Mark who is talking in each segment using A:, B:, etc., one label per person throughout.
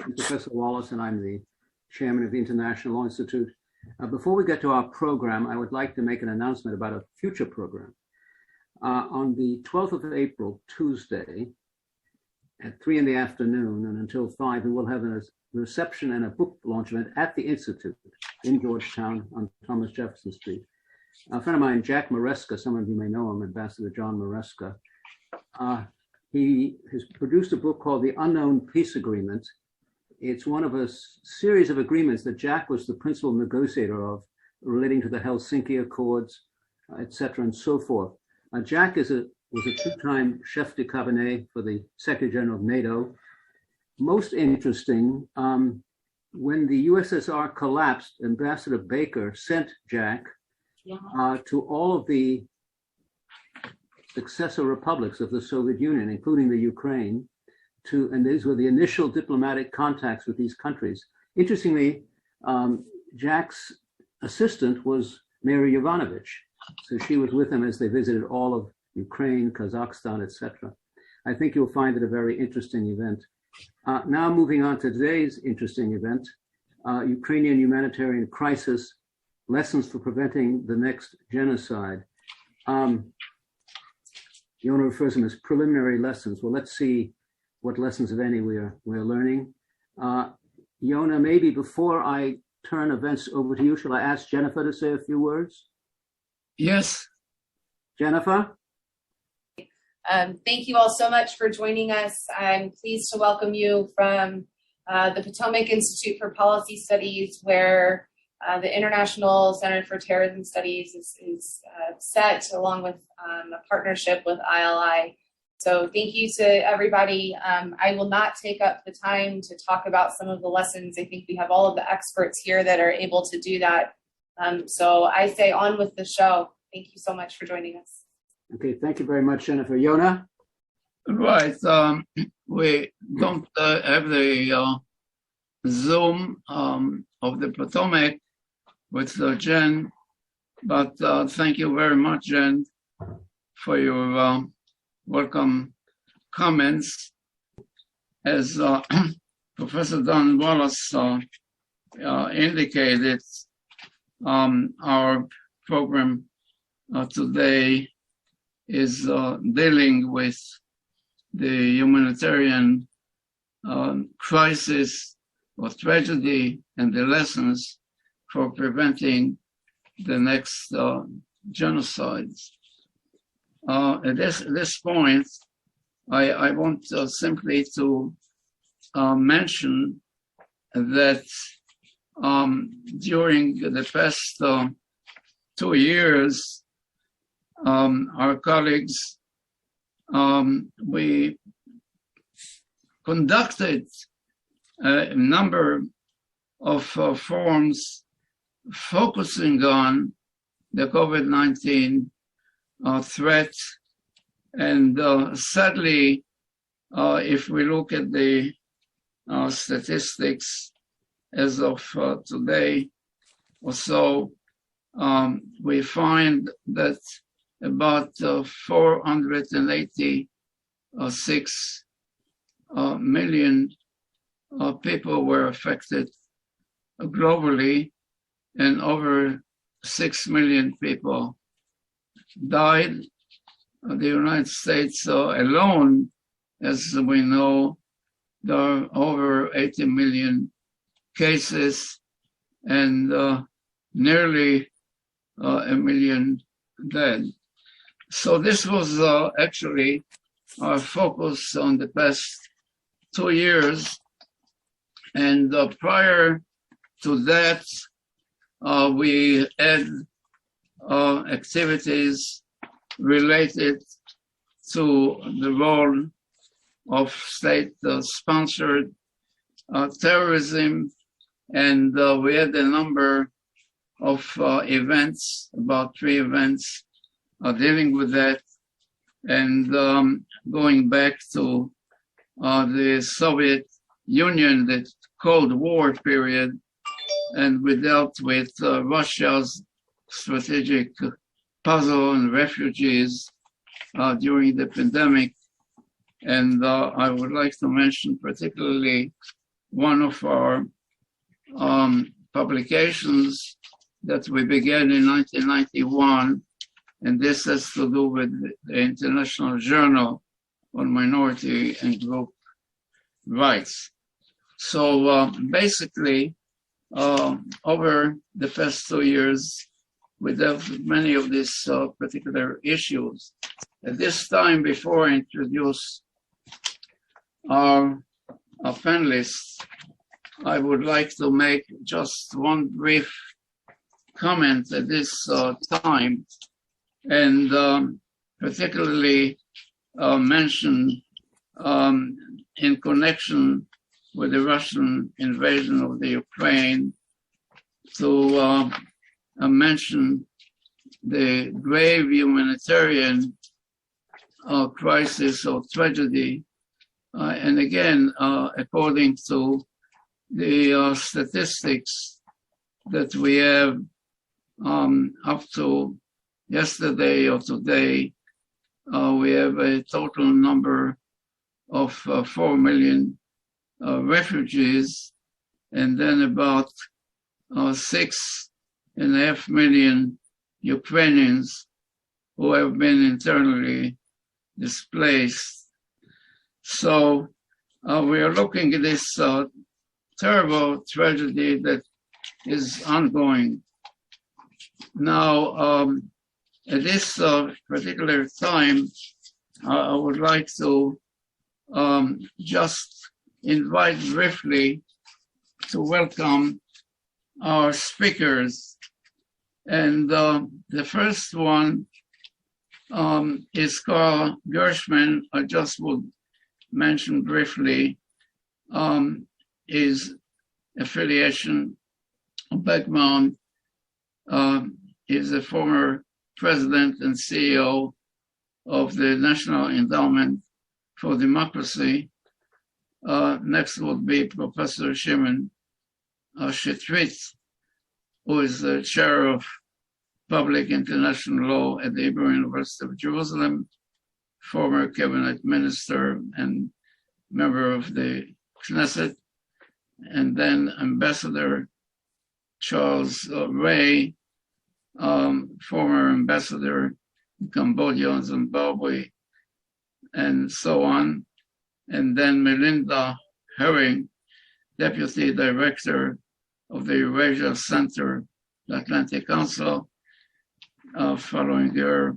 A: I'm Professor Wallace, and I'm the chairman of the International Law Institute. Before we get to our program, I would like to make an announcement about a future program. On the 12th of April, Tuesday, at 3 in the afternoon and until 5, we will have a reception and a book launch event at the Institute in Georgetown on Thomas Jefferson Street. A friend of mine, Jack Maresca, some of you may know him, Ambassador John Maresca, he has produced a book called The Unknown Peace Agreement. It's one of a series of agreements that Jack was the principal negotiator of, relating to the Helsinki Accords, etc., and so forth. Jack was a two-time chef de cabinet for the Secretary General of NATO. Most interesting, when the USSR collapsed, Ambassador Baker sent Jack to all of the successor republics of the Soviet Union, including the Ukraine, and these were the initial diplomatic contacts with these countries. Interestingly, Jack's assistant was Mary Yovanovitch. So she was with him as they visited all of Ukraine, Kazakhstan, etc. I think you'll find it a very interesting event. Now moving on to today's interesting event, Ukrainian humanitarian crisis, lessons for preventing the next genocide. Yona refers to them as preliminary lessons. Well, let's see what lessons, if any, we're learning. Yona, maybe before I turn events over to you, shall I ask Jennifer to say a few words?
B: Yes.
A: Jennifer?
C: Thank you all so much for joining us. I'm pleased to welcome you from the Potomac Institute for Policy Studies, where the International Center for Terrorism Studies is set along with a partnership with ILI. So thank you to everybody. I will not take up the time to talk about some of the lessons. I think we have all of the experts here that are able to do that. So I say on with the show. Thank you so much for joining us.
A: Okay, thank you very much, Jennifer. Yona?
B: Right. We don't have the Zoom of the Potomac with Jen, but thank you very much, Jen, for your welcome comments. As Professor Don Wallace indicated, our program today is dealing with the humanitarian crisis or tragedy and the lessons for preventing the next genocides. At this point, I want simply to mention that during the past 2 years, our colleagues, we conducted a number of forums focusing on the COVID-19 threat. And sadly, if we look at the statistics as of today or so, we find that about 486 million people were affected globally, and over 6 million people died. The United States alone, as we know, there are over 80 million cases and nearly 1 million dead. So this was actually our focus on the past 2 years. And prior to that, we had activities related to the role of state-sponsored terrorism, and we had a number of events, about 3 events, dealing with that, and going back to the Soviet Union, the Cold War period, and we dealt with Russia's strategic puzzle and refugees during the pandemic. And I would like to mention particularly one of our publications that we began in 1991, and this has to do with the International Journal on Minority and Group Rights. So basically, over the past 2 years, we dealt with many of these particular issues. At this time, before I introduce our panelists, I would like to make just one brief comment at this time, and particularly mention in connection with the Russian invasion of the Ukraine, to mention the grave humanitarian crisis or tragedy. And again, according to the statistics that we have up to yesterday or today, we have a total number of 4 million refugees, and then about 6.5 million Ukrainians who have been internally displaced. So we are looking at this terrible tragedy that is ongoing. Now, at this particular time, I would like to just invite briefly to welcome our speakers. And the first one is Carl Gershman. I just would mention briefly his affiliation, background. Is a former president and CEO of the National Endowment for Democracy. Next would be Professor Shimon Shetrit, who is the chair of public international law at the Hebrew University of Jerusalem, former cabinet minister and member of the Knesset, and then Ambassador Charles Ray, former ambassador in Cambodia and Zimbabwe, and so on. And then Melinda Herring, Deputy Director of the Eurasia Center, the Atlantic Council. Following her,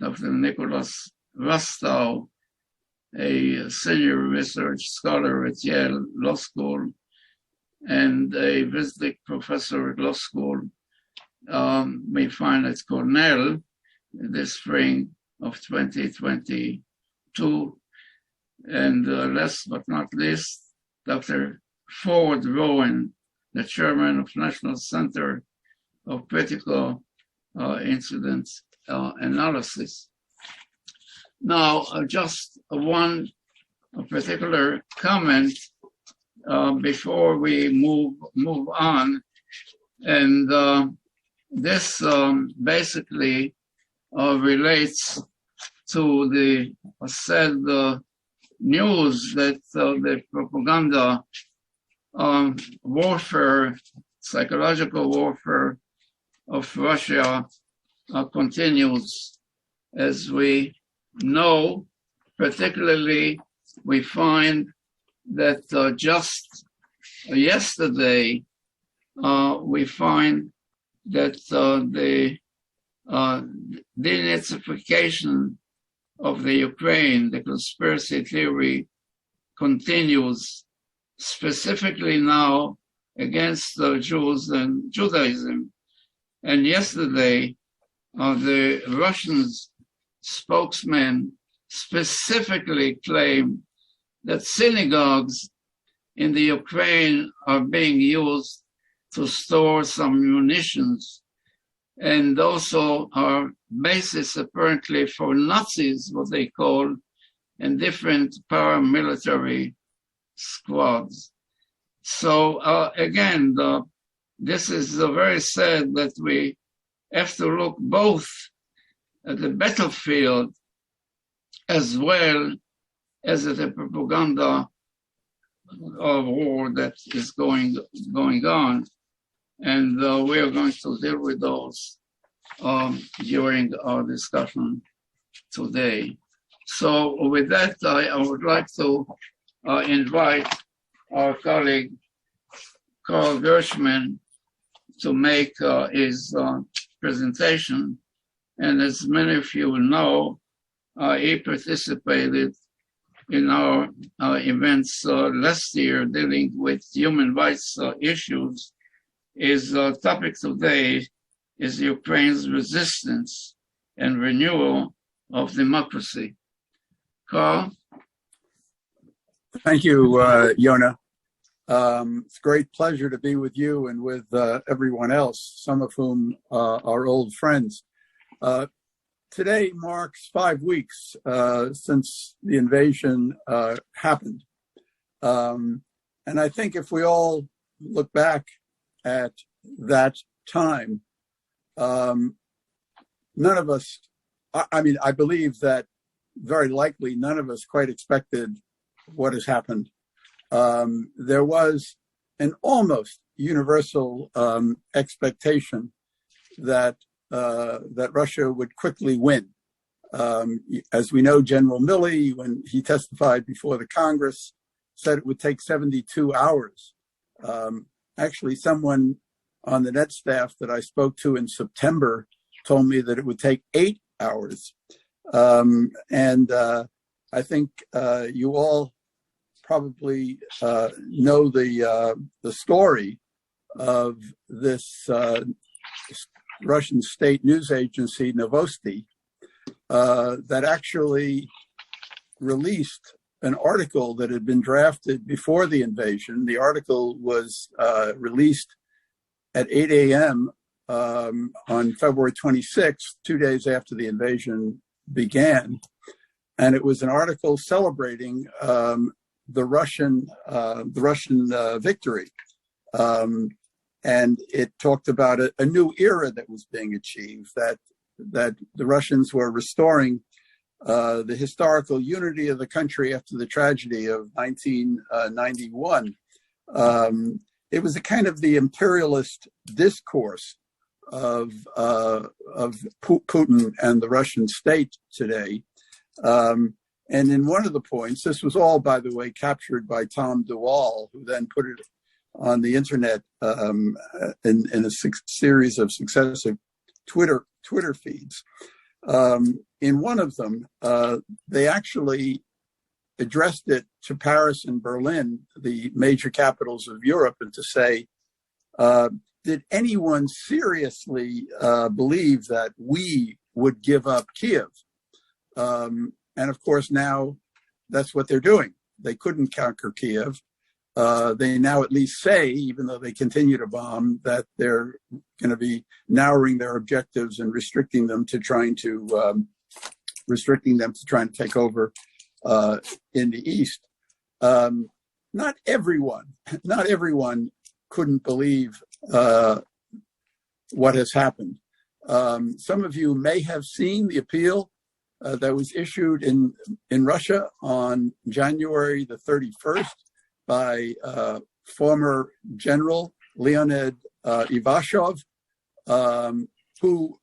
B: Dr. Nicholas Rastow, a senior research scholar at Yale Law School and a visiting professor at law school, we find at Cornell in the spring of 2022. And last but not least, Dr. Ford Rowan, the chairman of National Center of Critical Incident Analysis. Now, just one particular comment before we move on, and this basically relates to the said news that the propaganda warfare, psychological warfare of Russia continues. As we know, particularly we find that just yesterday we find that the denazification of the Ukraine, the conspiracy theory, continues, specifically now against the Jews and Judaism. And yesterday, the Russian spokesman specifically claimed that synagogues in the Ukraine are being used to store some munitions, and also are bases apparently for Nazis, what they call, and different paramilitary squads. So again, this is very sad that we have to look both at the battlefield as well as at the propaganda war that is going on, and we are going to deal with those during our discussion today. So with that, I would like to invite our colleague Carl Gershman to make his presentation. And as many of you know, he participated in our events last year dealing with human rights issues. His topic today is Ukraine's resistance and renewal of democracy. Carl?
D: Thank you, Yona. It's a great pleasure to be with you and with everyone else, some of whom are old friends. Today marks 5 weeks since the invasion happened. And I think if we all look back at that time, none of us, I believe that very likely none of us quite expected what has happened. There was an almost universal expectation that Russia would quickly win. As we know, General Milley, when he testified before the Congress, said it would take 72 hours. Actually, someone on the net staff that I spoke to in September told me that it would take 8 hours. I think you all probably know the story of this Russian state news agency, Novosti, that actually released an article that had been drafted before the invasion. The article was released at 8 a.m. On February 26th, 2 days after the invasion began. And it was an article celebrating the Russian victory. And it talked about a new era that was being achieved, that the Russians were restoring the historical unity of the country after the tragedy of 1991. It was a kind of the imperialist discourse of Putin and the Russian state today. And in one of the points, this was all, by the way, captured by Tom DeWall, who then put it on the internet in a series of successive Twitter feeds. In one of them, they actually addressed it to Paris and Berlin, the major capitals of Europe, and to say, did anyone seriously believe that we would give up Kiev? And of course, now that's what they're doing. They couldn't conquer Kiev. They now at least say, even though they continue to bomb, that they're going to be narrowing their objectives and restricting them to trying to take over in the east. Not everyone couldn't believe what has happened. Some of you may have seen the appeal that was issued in Russia on January the 31st by former General Leonid Ivashov, who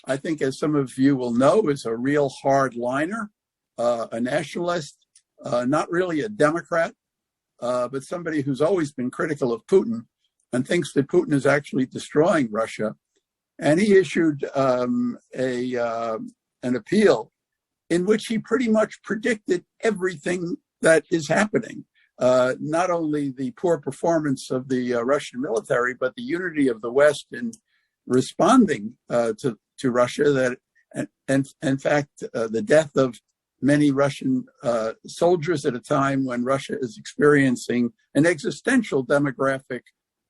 D: I think, as some of you will know, is a real hardliner, a nationalist, not really a Democrat, but somebody who's always been critical of Putin and thinks that Putin is actually destroying Russia. And he issued an appeal in which he pretty much predicted everything that is happening. Not only the poor performance of the Russian military, but the unity of the West in responding to Russia. That, and in fact, the death of many Russian soldiers at a time when Russia is experiencing an existential demographic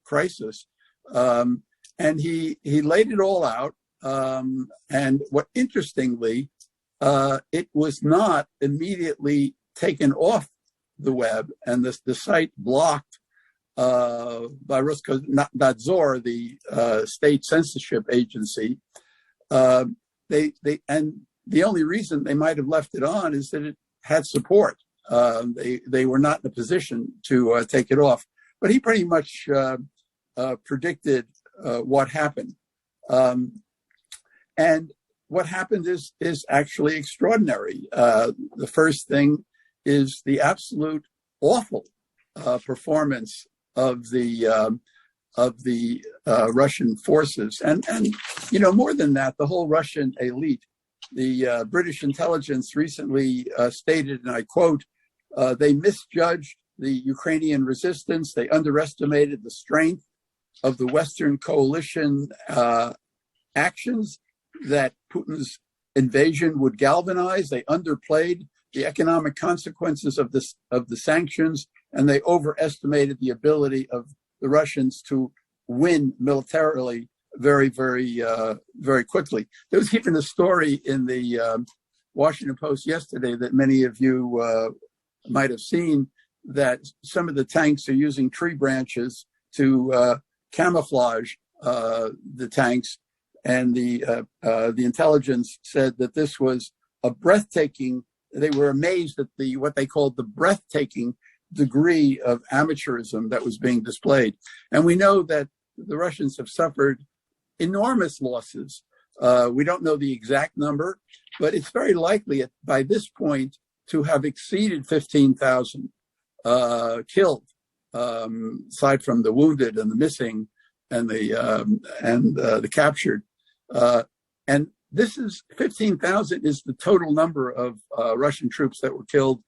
D: crisis. And he laid it all out. And what interestingly, it was not immediately taken off the web, and the site blocked by Roskomnadzor, the state censorship agency. And the only reason they might have left it on is that it had support. They were not in a position to take it off. But he pretty much predicted what happened. And what happened is actually extraordinary. The first thing is the absolute awful performance of the Russian forces, and more than that, the whole Russian elite. The British intelligence recently stated, and I quote, "They misjudged the Ukrainian resistance. They underestimated the strength of the Western coalition actions that Putin's invasion would galvanize. They underplayed the economic consequences of the sanctions, and they overestimated the ability of the Russians to win militarily very, very, very quickly." There was even a story in the Washington Post yesterday that many of you might have seen, that some of the tanks are using tree branches to camouflage the tanks. And the intelligence said that this was a breathtaking, they were amazed at what they called the breathtaking degree of amateurism that was being displayed. And we know that the Russians have suffered enormous losses. We don't know the exact number, but it's very likely by this point to have exceeded 15,000 killed, aside from the wounded and the missing and the captured. And this is 15,000 is the total number of Russian troops that were killed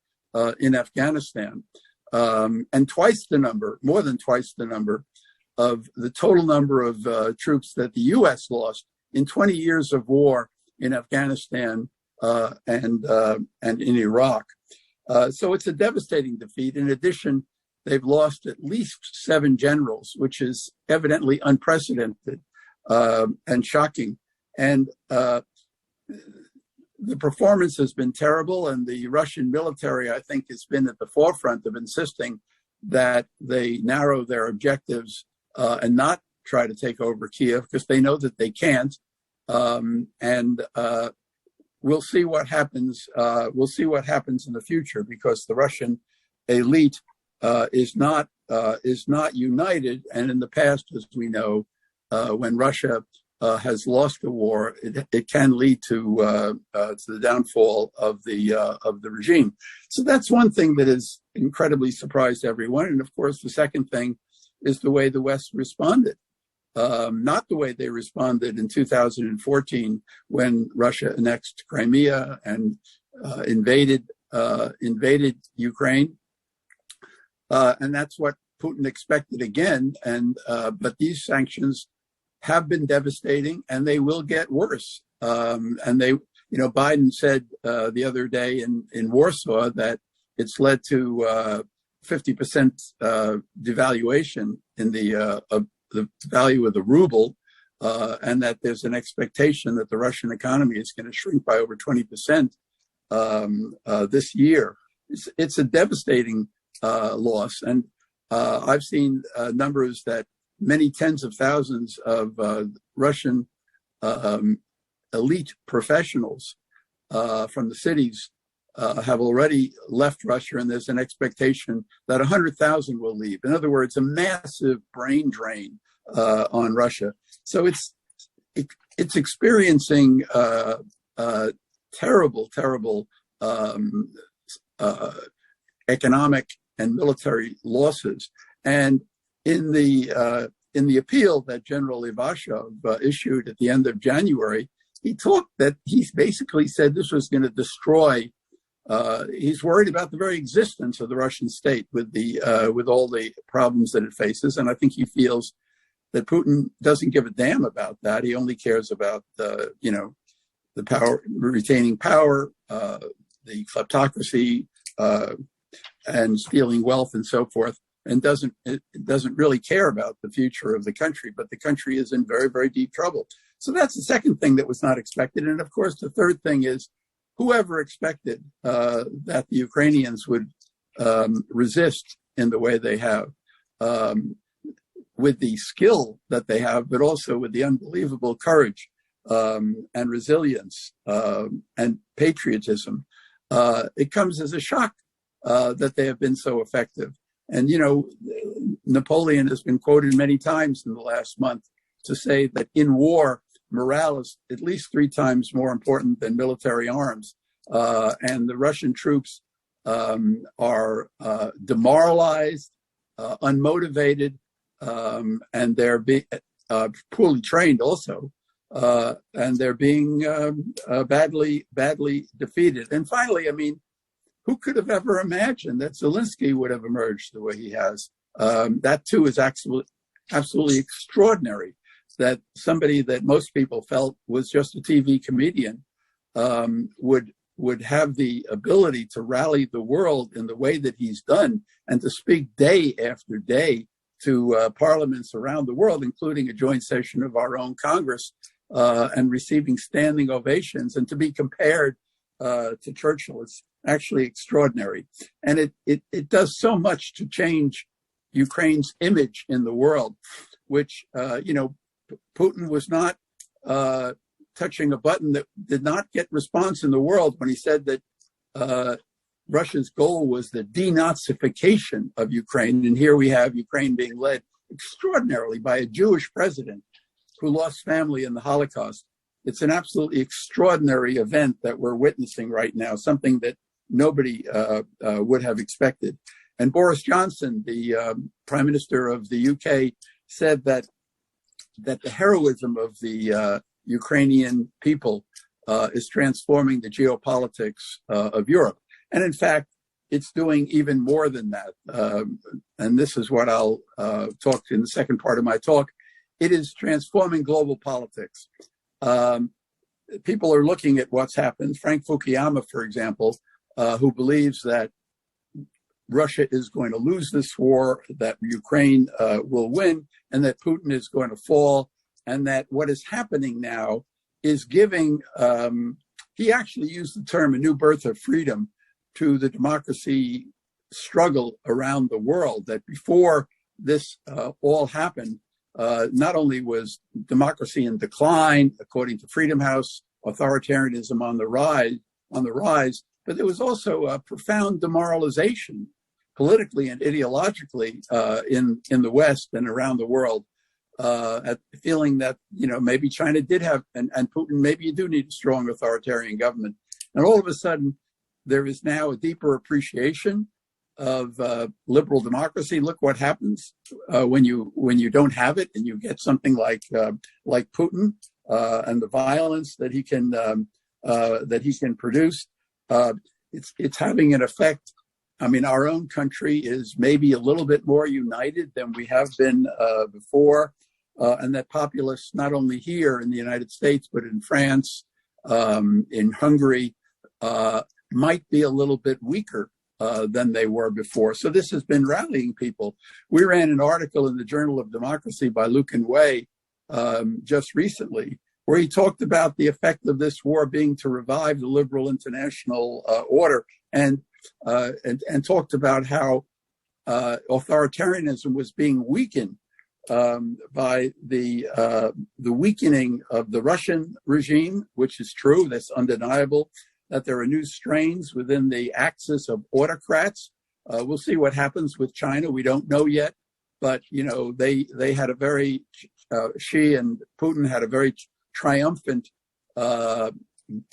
D: in Afghanistan, and twice the number, more than twice the number of the total number of troops that the U.S. lost in 20 years of war in Afghanistan and in Iraq. So it's a devastating defeat. In addition, they've lost at least 7 generals, which is evidently unprecedented and shocking. And the performance has been terrible, and the Russian military, I think, has been at the forefront of insisting that they narrow their objectives and not try to take over Kiev, because they know that they can't. And we'll see what happens. We'll see what happens in the future, because the Russian elite is not united. And in the past, as we know, when Russia has lost the war, it can lead to the downfall of the regime. So that's one thing that has incredibly surprised everyone. And of course, the second thing is the way the West responded. Not the way they responded in 2014 when Russia annexed Crimea and invaded Ukraine, and that's what Putin expected again. And but these sanctions have been devastating, and they will get worse. And they, Biden said the other day in Warsaw that it's led to 50% devaluation in the value of the ruble, and that there's an expectation that the Russian economy is going to shrink by over 20% this year. It's a devastating loss. And I've seen numbers that many tens of thousands of Russian elite professionals from the cities have already left Russia, and there's an expectation that 100,000 will leave. In other words, a massive brain drain on Russia. So it's experiencing terrible economic and military losses. And in the appeal that General Ivashov issued at the end of January, he basically said this was going to destroy. He's worried about the very existence of the Russian state with all the problems that it faces, and I think he feels that Putin doesn't give a damn about that. He only cares about the power, retaining power, the kleptocracy, and stealing wealth and so forth, and doesn't really care about the future of the country. But the country is in very, very deep trouble. So that's the second thing that was not expected. And of course, the third thing is, whoever expected that the Ukrainians would resist in the way they have, with the skill that they have, but also with the unbelievable courage and resilience and patriotism. It comes as a shock that they have been so effective. And, Napoleon has been quoted many times in the last month to say that in war, morale is at least 3 times more important than military arms. And the Russian troops are demoralized, unmotivated, and they're poorly trained also. And they're being badly defeated. And finally, who could have ever imagined that Zelensky would have emerged the way he has? That too is absolutely extraordinary, that somebody that most people felt was just a TV comedian would have the ability to rally the world in the way that he's done, and to speak day after day to parliaments around the world, including a joint session of our own Congress, and receiving standing ovations, and to be compared to Churchill. It's actually extraordinary. And it does so much to change Ukraine's image in the world, which, Putin was not touching a button that did not get response in the world when he said that Russia's goal was the denazification of Ukraine. And here we have Ukraine being led extraordinarily by a Jewish president who lost family in the Holocaust. It's an absolutely extraordinary event that we're witnessing right now, something that nobody would have expected. And Boris Johnson, the Prime Minister of the UK, said that the heroism of the Ukrainian people is transforming the geopolitics of Europe. And in fact, it's doing even more than that. And this is what I'll talk in the second part of my talk. It is transforming global politics. People are looking at what's happened. Frank Fukuyama, for example, who believes that Russia is going to lose this war, that Ukraine will win, and that Putin is going to fall, and that what is happening now is giving, he actually used the term a new birth of freedom to the democracy struggle around the world, that before this all happened, not only was democracy in decline, according to Freedom House, authoritarianism on the rise, but there was also a profound demoralization politically and ideologically in the West and around the world, at the feeling that, maybe China did have, and Putin, maybe you do need a strong authoritarian government. And all of a sudden, there is now a deeper appreciation of liberal democracy. Look what happens when you don't have it, and you get something like Putin and the violence that he can produce. It's having an effect. Our own country is maybe a little bit more united than we have been before, and that populists, not only here in the United States, but in France, in Hungary, might be a little bit weaker than they were before. So this has been rallying people. We ran an article in the Journal of Democracy by Lucan Way just recently, where he talked about the effect of this war being to revive the liberal international order, and talked about how authoritarianism was being weakened by the weakening of the Russian regime, which is true, that's undeniable, that there are new strains within the axis of autocrats. We'll see what happens with China. We don't know yet, but they had a very, Xi and Putin had a very triumphant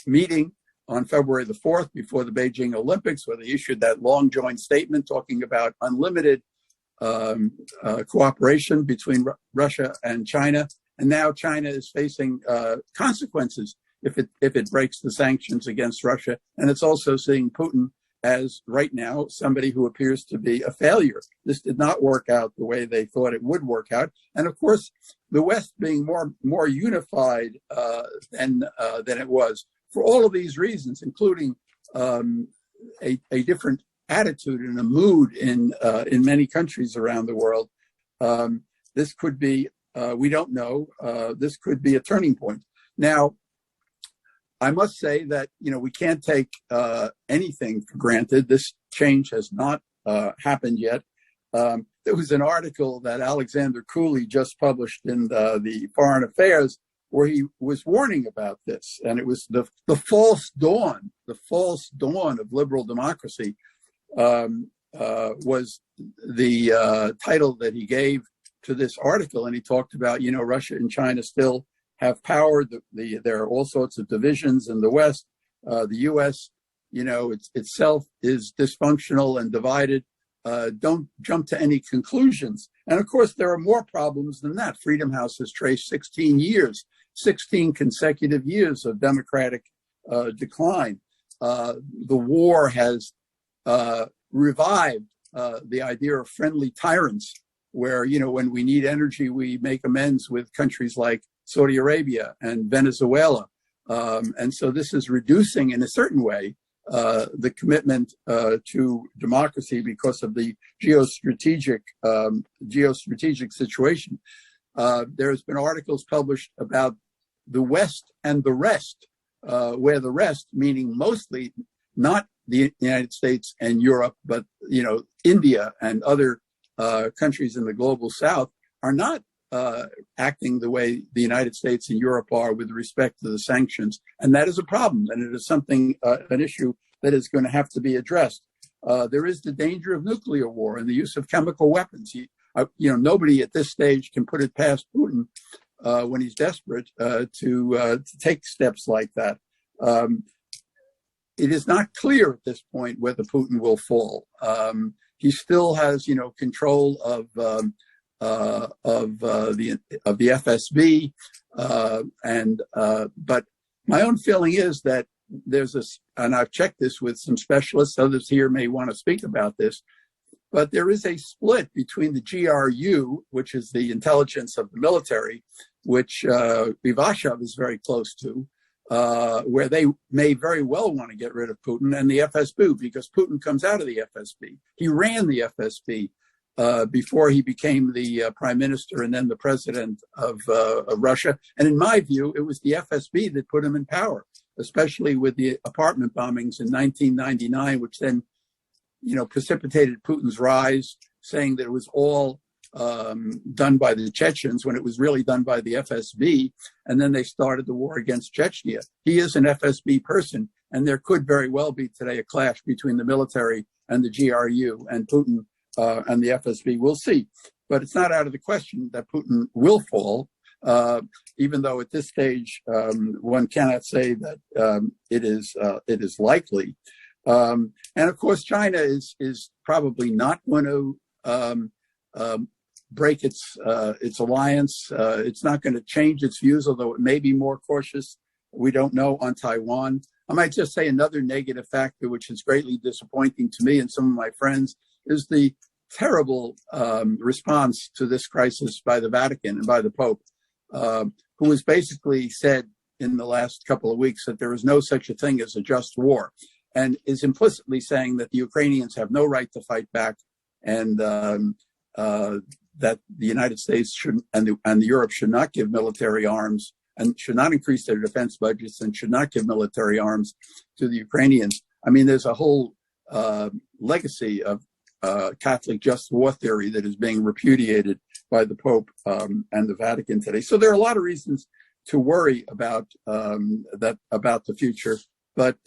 D: meeting on February the 4th before the Beijing Olympics, where they issued that long joint statement talking about unlimited cooperation between Russia and China. And now China is facing consequences if it breaks the sanctions against Russia. And it's also seeing Putin as, right now, somebody who appears to be a failure. This did not work out the way they thought it would work out. And of course, the West being more unified than it was, for all of these reasons, including a different attitude and a mood in many countries around the world. This could be, we don't know, this could be a turning point. Now, I must say that, we can't take anything for granted. This change has not happened yet. There was an article that Alexander Cooley just published in the Foreign Affairs where he was warning about this, and it was the false dawn of liberal democracy. was the title that he gave to this article. And he talked about, Russia and China still have power. There are all sorts of divisions in the West. The U.S., itself is dysfunctional and divided. Don't jump to any conclusions. And of course, there are more problems than that. Freedom House has traced 16 consecutive years of democratic decline. The war has revived the idea of friendly tyrants, where, when we need energy, we make amends with countries like Saudi Arabia and Venezuela. And so this is reducing, in a certain way, the commitment to democracy because of the geostrategic situation. There's been articles published about the West and the rest, where the rest, meaning mostly not the United States and Europe, but India and other countries in the global South, are not acting the way the United States and Europe are with respect to the sanctions. And that is a problem. And it is something, an issue that is going to have to be addressed. There is the danger of nuclear war and the use of chemical weapons. Nobody at this stage can put it past Putin when he's desperate to take steps like that. It is not clear at this point whether Putin will fall. He still has, control of the FSB, but my own feeling is that there's this, and I've checked this with some specialists. Others here may want to speak about this, but there is a split between the GRU, which is the intelligence of the military, which Ivashov is very close to, where they may very well want to get rid of Putin, and the FSB, because Putin comes out of the FSB. He ran the FSB before he became the prime minister and then the president of Russia. And in my view, it was the FSB that put him in power, especially with the apartment bombings in 1999, which then, precipitated Putin's rise, saying that it was all done by the Chechens when it was really done by the FSB. And then they started the war against Chechnya. He is an FSB person, and there could very well be today a clash between the military and the GRU and Putin and the FSB. We'll see. But it's not out of the question that Putin will fall, even though at this stage one cannot say that it is likely. And of course, China is probably not going to break its alliance. It's not going to change its views, although it may be more cautious. We don't know on Taiwan. I might just say another negative factor, which is greatly disappointing to me and some of my friends, is the terrible response to this crisis by the Vatican and by the Pope, who has basically said in the last couple of weeks that there is no such a thing as a just war, and is implicitly saying that the Ukrainians have no right to fight back, and that the United States should and Europe should not give military arms and should not increase their defense budgets and should not give military arms to the Ukrainians. I mean, there's a whole legacy of Catholic just war theory that is being repudiated by the Pope and the Vatican today. So there are a lot of reasons to worry about about the future. But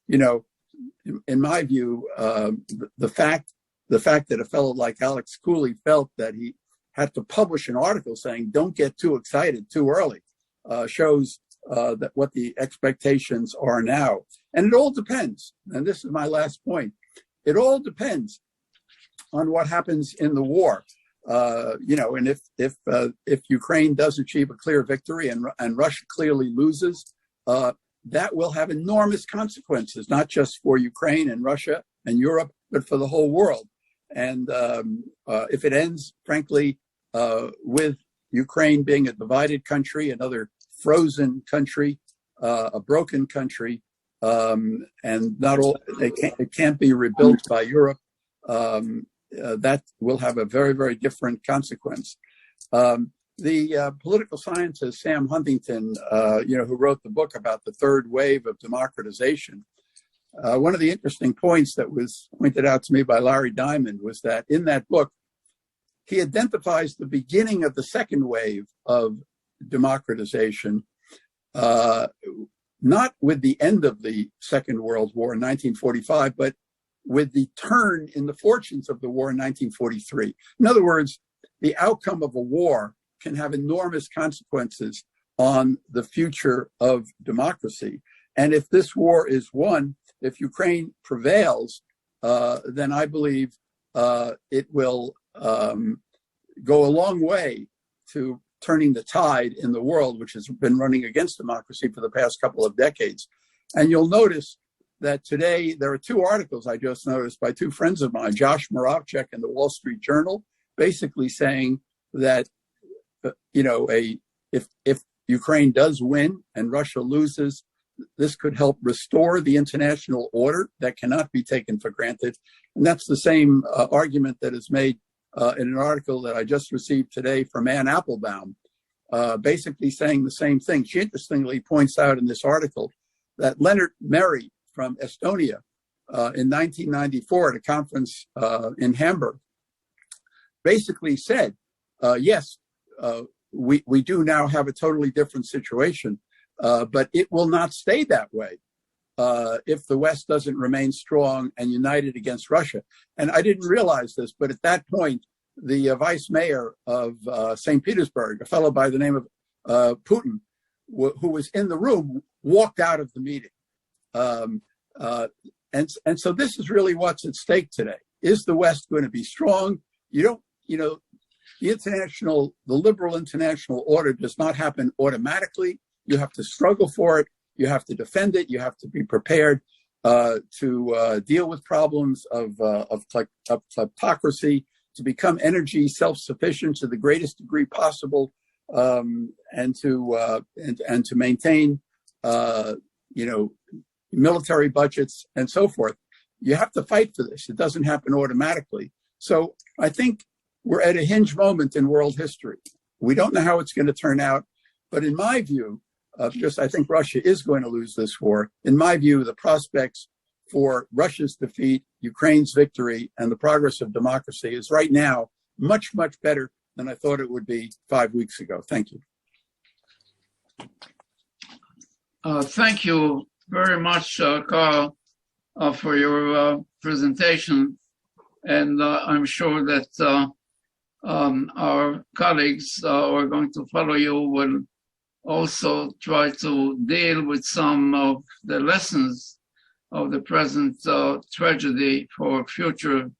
D: in my view, the fact that a fellow like Alex Cooley felt that he had to publish an article saying "Don't get too excited too early" shows that what the expectations are now. And it all depends. And this is my last point. It all depends on what happens in the war. And if Ukraine does achieve a clear victory and Russia clearly loses, that will have enormous consequences, not just for Ukraine and Russia and Europe, but for the whole world. And if it ends, frankly, with Ukraine being a divided country, another frozen country, a broken country, and not all it can't be rebuilt by Europe, that will have a very, very different consequence. The political scientist Sam Huntington, who wrote the book about the third wave of democratization, one of the interesting points that was pointed out to me by Larry Diamond was that in that book, he identifies the beginning of the second wave of democratization, not with the end of the Second World War in 1945, but with the turn in the fortunes of the war in 1943. In other words, the outcome of a war can have enormous consequences on the future of democracy. And if this war is won, if Ukraine prevails, then I believe it will go a long way to turning the tide in the world, which has been running against democracy for the past couple of decades. And you'll notice that today there are two articles I just noticed by two friends of mine, Josh Moravchik in the Wall Street Journal, basically saying that, if Ukraine does win and Russia loses, this could help restore the international order that cannot be taken for granted. And that's the same argument that is made in an article that I just received today from Ann Applebaum, basically saying the same thing. She interestingly points out in this article that Leonard Meri from Estonia in 1994 at a conference in Hamburg basically said, yes, we do now have a totally different situation, but it will not stay that way if the West doesn't remain strong and united against Russia. And I didn't realize this, but at that point, the vice mayor of St. Petersburg, a fellow by the name of Putin, who was in the room, walked out of the meeting. And so this is really what's at stake today. Is the West going to be strong? The liberal international order does not happen automatically. You have to struggle for it. You have to defend it. You have to be prepared to deal with problems of kleptocracy, to become energy self-sufficient to the greatest degree possible, and to maintain, military budgets and so forth. You have to fight for this. It doesn't happen automatically. So I think we're at a hinge moment in world history. We don't know how it's going to turn out, but in my view, because I think Russia is going to lose this war, in my view, the prospects for Russia's defeat, Ukraine's victory, and the progress of democracy is right now much, much better than I thought it would be 5 weeks ago. Thank you.
B: Thank you very much, Carl, for your presentation. And I'm sure that our colleagues who are going to follow you will also try to deal with some of the lessons of the present tragedy for future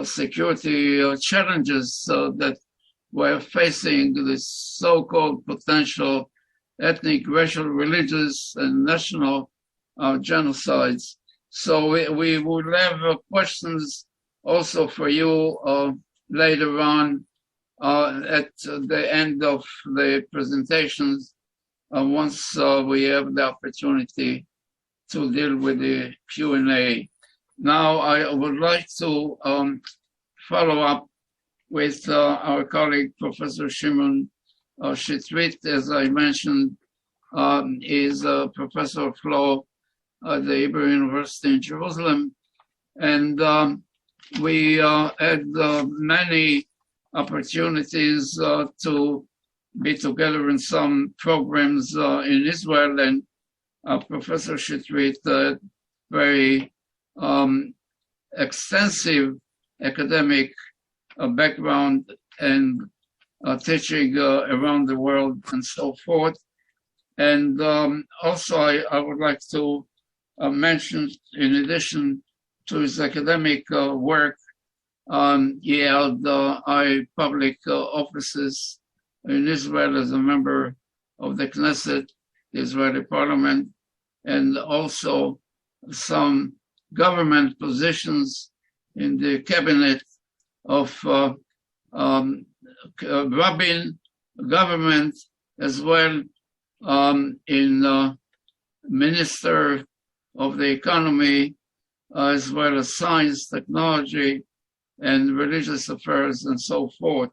B: security challenges that we're facing, this so-called potential ethnic, racial, religious, and national genocides. So we will have questions also for you later on at the end of the presentations, once we have the opportunity to deal with the Q&A. Now I would like to follow up with our colleague, Professor Shimon Shetrit. As I mentioned, is a professor of law at the Hebrew University in Jerusalem. And we had many opportunities to be together in some programs in Israel, and Professor Shetrit, very extensive academic background and teaching around the world and so forth. And also I would like to mention, in addition to his academic work, he held high public offices in Israel as a member of the Knesset, the Israeli parliament, and also some government positions in the cabinet of Rabin government, as well in Minister of the Economy, as well as Science, Technology, and Religious Affairs, and so forth.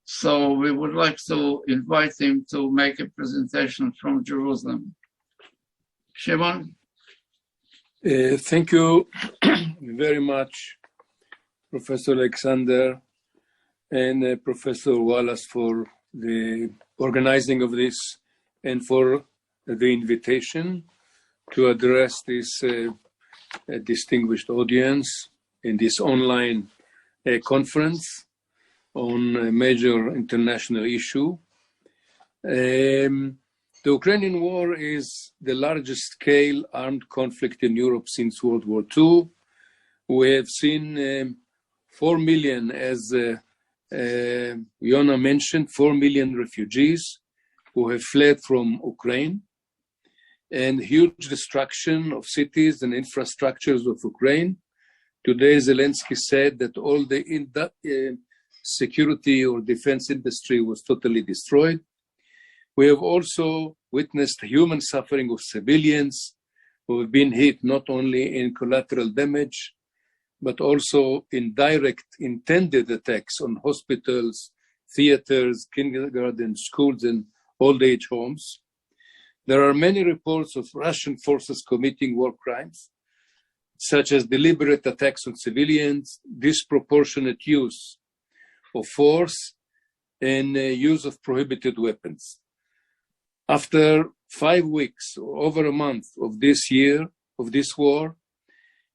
B: So we would like to invite him to make a presentation from Jerusalem. Shimon?
E: Thank you very much, Professor Alexander and Professor Wallace, for the organizing of this and for the invitation to address this distinguished audience in this online conference on a major international issue. The Ukrainian war is the largest scale armed conflict in Europe since World War II. We have seen 4 million, as Yona mentioned, 4 million refugees who have fled from Ukraine, and huge destruction of cities and infrastructures of Ukraine. Today, Zelensky said that all the security or defense industry was totally destroyed. We have also witnessed human suffering of civilians who have been hit not only in collateral damage, but also in direct intended attacks on hospitals, theaters, kindergarten, schools, and old age homes. There are many reports of Russian forces committing war crimes, such as deliberate attacks on civilians, disproportionate use of force, and use of prohibited weapons. After 5 weeks or over a month of this war,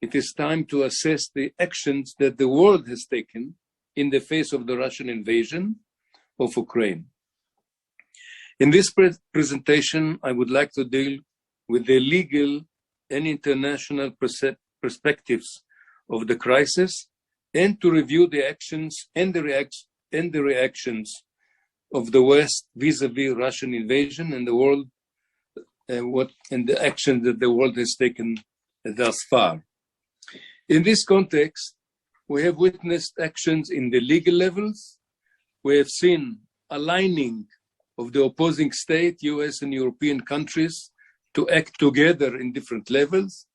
E: it is time to assess the actions that the world has taken in the face of the Russian invasion of Ukraine. In this presentation, I would like to deal with the legal and international perspectives of the crisis, and to review the actions and the reactions of the West vis-a-vis Russian invasion and the world, and the action that the world has taken thus far. In this context, we have witnessed actions in the legal levels. We have seen aligning of the opposing state, US and European countries, to act together in different levels.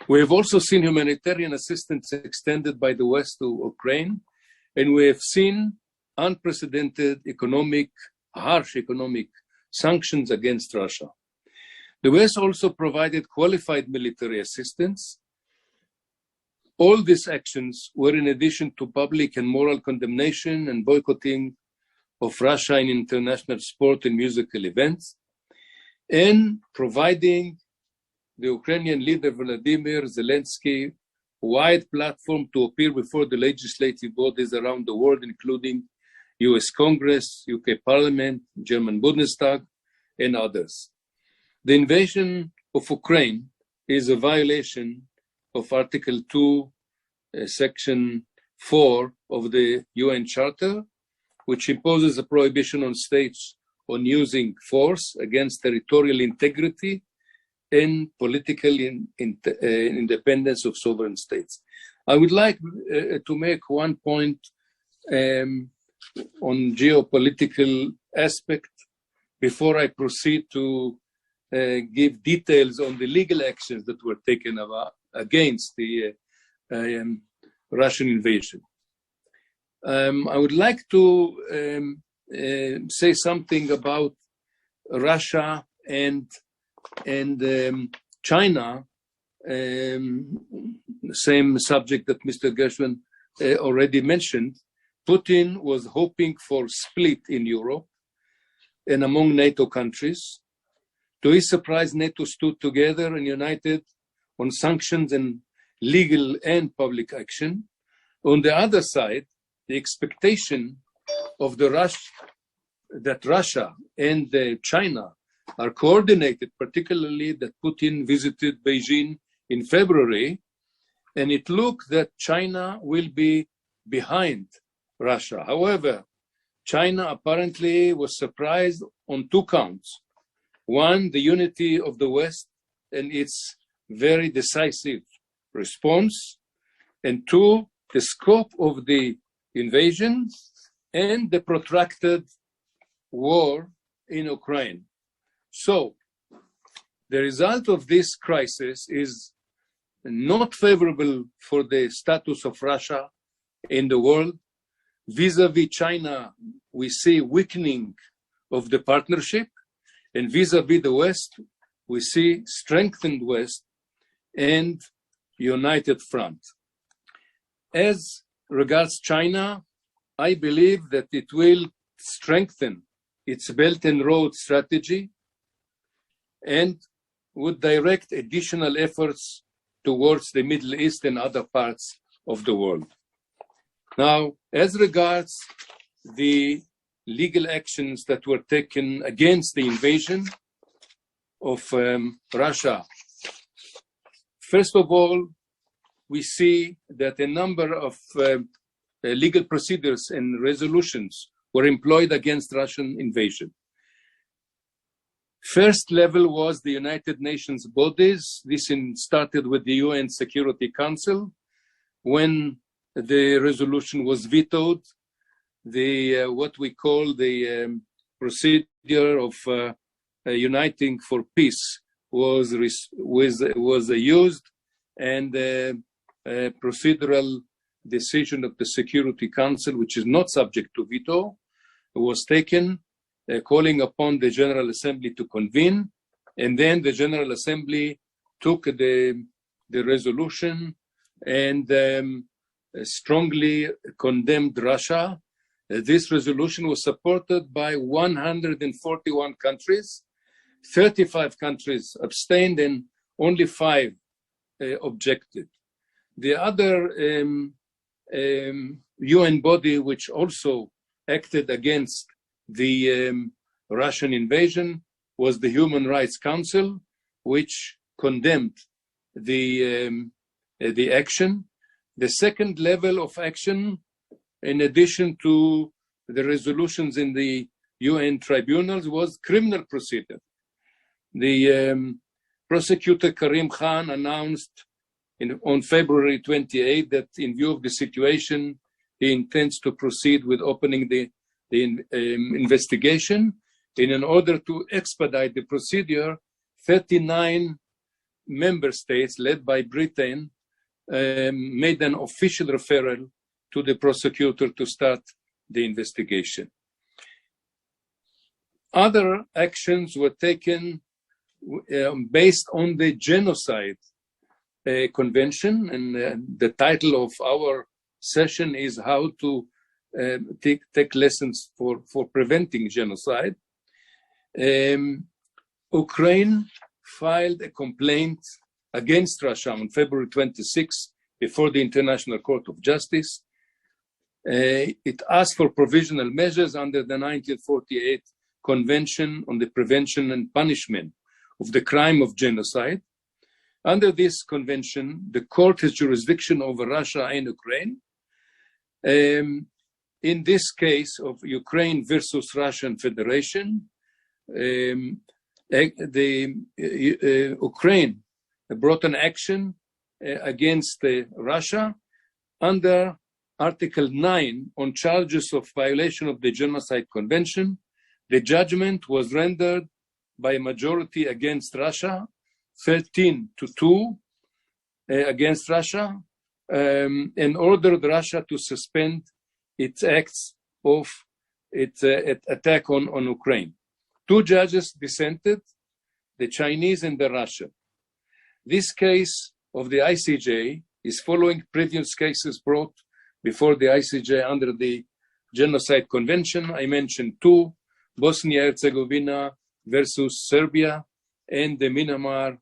E: We have also seen humanitarian assistance extended by the West to Ukraine, and we have seen unprecedented harsh economic sanctions against Russia. The West also provided qualified military assistance. All these actions were in addition to public and moral condemnation and boycotting of Russia in international sport and musical events, and providing the Ukrainian leader Vladimir Zelensky a wide platform to appear before the legislative bodies around the world, including US Congress, UK Parliament, German Bundestag, and others. The invasion of Ukraine is a violation of Article 2, Section 4 of the UN Charter, which imposes a prohibition on states on using force against territorial integrity and political independence of sovereign states. I would like to make one point on geopolitical aspect before I proceed to give details on the legal actions that were taken against the Russian invasion. I would like to say something about Russia and China, same subject that Mr. Gershwin already mentioned. Putin was hoping for split in Europe and among NATO countries. To his surprise, NATO stood together and united on sanctions and legal and public action. On the other side, the expectation of that Russia and China are coordinated, particularly that Putin visited Beijing in February, and it looked that China will be behind Russia. However, China apparently was surprised on 2 counts. One, the unity of the West and its very decisive response, and 2, the scope of the invasion and the protracted war in Ukraine. So, the result of this crisis is not favorable for the status of Russia in the world. Vis-a-vis China, we see weakening of the partnership, and vis-a-vis the West, we see strengthened West and united front. As regards China, I believe that it will strengthen its Belt and Road strategy and would direct additional efforts towards the Middle East and other parts of the world. Now, as regards the legal actions that were taken against the invasion of Russia, first of all, we see that a number of legal procedures and resolutions were employed against Russian invasion. First level was the United Nations bodies. This started with the UN Security Council. When the resolution was vetoed, the what we call the procedure of uniting for peace was used, and a procedural decision of the Security Council, which is not subject to veto, was taken, calling upon the General Assembly to convene, and then the General Assembly took the resolution and strongly condemned Russia. This resolution was supported by 141 countries. 35 countries abstained and only 5 objected. The other UN body which also acted against the Russian invasion was the Human Rights Council, which condemned the action. The second level of action, in addition to the resolutions in the UN tribunals, was criminal procedure. The prosecutor Karim Khan announced on February 28 that in view of the situation, he intends to proceed with opening the investigation. And in order to expedite the procedure, 39 member states, led by Britain, made an official referral to the prosecutor to start the investigation. Other actions were taken based on the Genocide Convention, and the title of our session is How to take Lessons for Preventing Genocide. Ukraine filed a complaint against Russia on February 26 before the International Court of Justice. It asked for provisional measures under the 1948 Convention on the Prevention and Punishment of the Crime of Genocide. Under this convention, the court has jurisdiction over Russia and Ukraine. In this case of Ukraine versus Russian Federation, Ukraine brought an action against Russia under Article 9 on charges of violation of the Genocide Convention. The judgment was rendered by a majority against Russia, 13-2 against Russia, and ordered Russia to suspend its acts of its attack on Ukraine. 2 judges dissented, the Chinese and the Russian. This case of the ICJ is following previous cases brought before the ICJ under the Genocide Convention. I mentioned 2, Bosnia-Herzegovina versus Serbia, and the Myanmar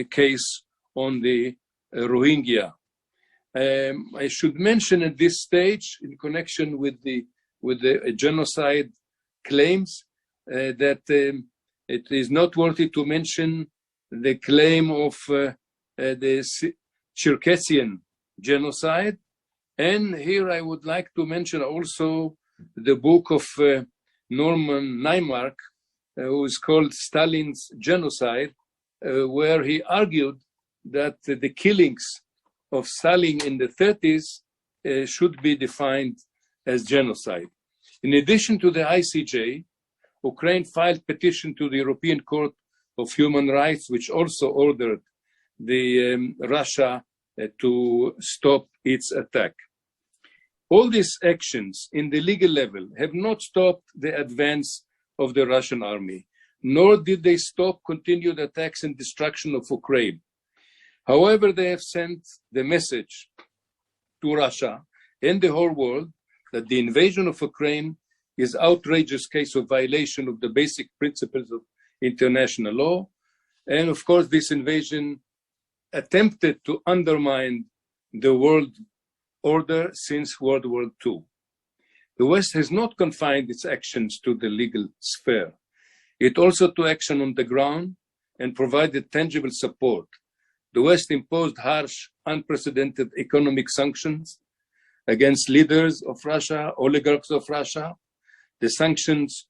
E: case on the Rohingya. I should mention at this stage, in connection with the genocide claims, that it is noteworthy to mention the claim of the Circassian genocide. And here I would like to mention also the book of Norman Naimark, who is called Stalin's Genocide, where he argued that the killings of Stalin in the 30s should be defined as genocide. In addition to the ICJ, Ukraine filed petition to the European Court of Human Rights, which also ordered the Russia to stop its attack. All these actions in the legal level have not stopped the advance of the Russian army, nor did they stop continued attacks and destruction of Ukraine. However, they have sent the message to Russia and the whole world that the invasion of Ukraine is an outrageous case of violation of the basic principles of international law, And of course, this invasion attempted to undermine the world order since World War II. The West has not confined its actions to the legal sphere. It also took action on the ground and provided tangible support. The West imposed harsh, unprecedented economic sanctions against leaders of Russia, oligarchs of Russia. The sanctions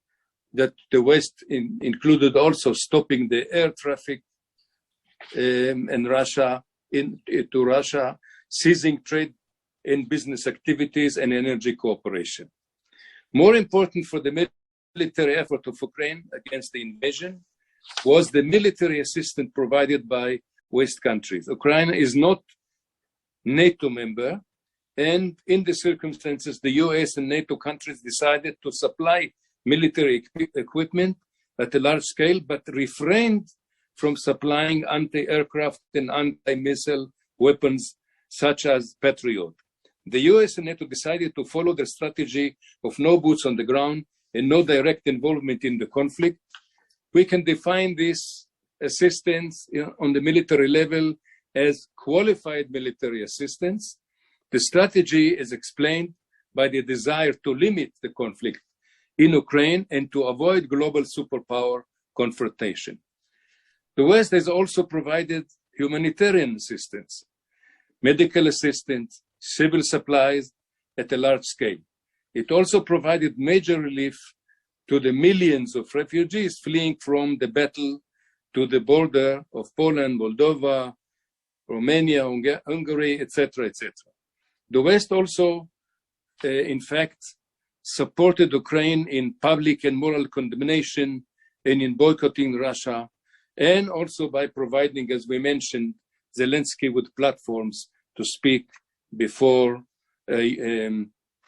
E: that the West included also stopping the air traffic in Russia, to Russia, seizing trade and business activities and energy cooperation. More important for the military effort of Ukraine against the invasion was the military assistance provided by West countries. Ukraine is not NATO member, and in the circumstances, the US and NATO countries decided to supply military equipment at a large scale, but refrained from supplying anti-aircraft and anti-missile weapons such as Patriot. The US and NATO decided to follow the strategy of no boots on the ground and no direct involvement in the conflict. We can define this assistance on the military level as qualified military assistance. The strategy is explained by the desire to limit the conflict in Ukraine and to avoid global superpower confrontation. The West has also provided humanitarian assistance, medical assistance, civil supplies at a large scale. It also provided major relief to the millions of refugees fleeing from the battle to the border of Poland, Moldova, Romania, Hungary, etc., etc. The West also, in fact, supported Ukraine in public and moral condemnation and in boycotting Russia, and also by providing, as we mentioned, Zelensky with platforms to speak before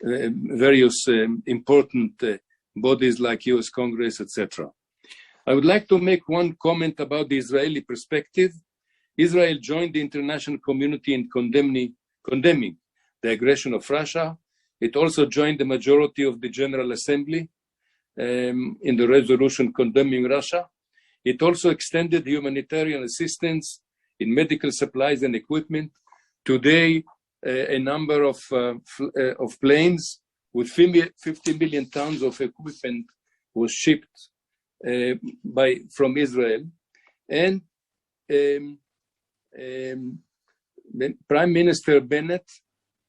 E: various important bodies like US Congress, etc. I would like to make one comment about the Israeli perspective. Israel joined the international community in condemning the aggression of Russia. It also joined the majority of the General Assembly in the resolution condemning Russia. It also extended humanitarian assistance in medical supplies and equipment. Today, a number of planes with 50 million tons of equipment was shipped from Israel. And Prime Minister Bennett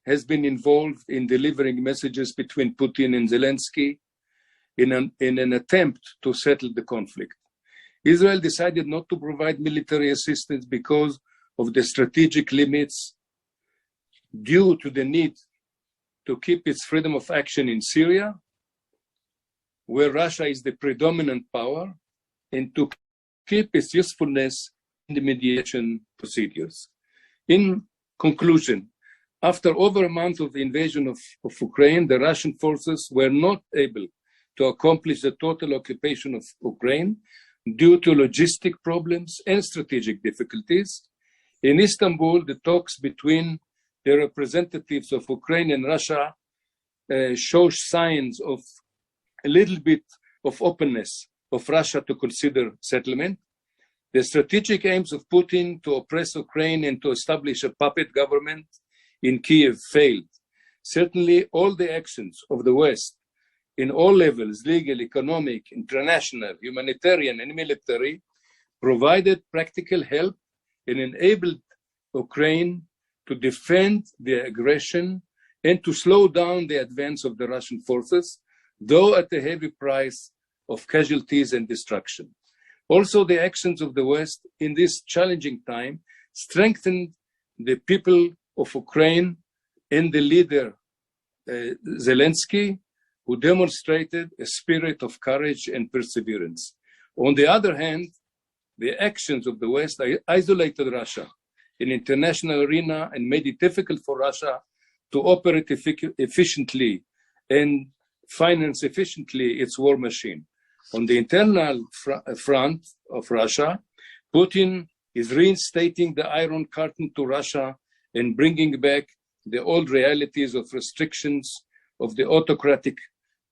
E: has been involved in delivering messages between Putin and Zelensky in an attempt to settle the conflict. Israel decided not to provide military assistance because of the strategic limits due to the need to keep its freedom of action in Syria, where Russia is the predominant power, and to keep its usefulness in the mediation procedures. In conclusion, after over a month of the invasion of Ukraine, the Russian forces were not able to accomplish the total occupation of Ukraine due to logistic problems and strategic difficulties. In Istanbul, the talks between the representatives of Ukraine and Russia show signs of a little bit of openness of Russia to consider settlement. The strategic aims of Putin to oppress Ukraine and to establish a puppet government in Kiev failed. Certainly, all the actions of the West in all levels, legal, economic, international, humanitarian, and military, provided practical help and enabled Ukraine to defend the aggression and to slow down the advance of the Russian forces, though at a heavy price of casualties and destruction. Also, the actions of the West in this challenging time strengthened the people of Ukraine and the leader, Zelensky, who demonstrated a spirit of courage and perseverance. On the other hand, the actions of the West isolated Russia in international arena and made it difficult for Russia to operate efficiently and finance efficiently its war machine. On the internal front of Russia, Putin is reinstating the Iron Curtain to Russia and bringing back the old realities of restrictions of the autocratic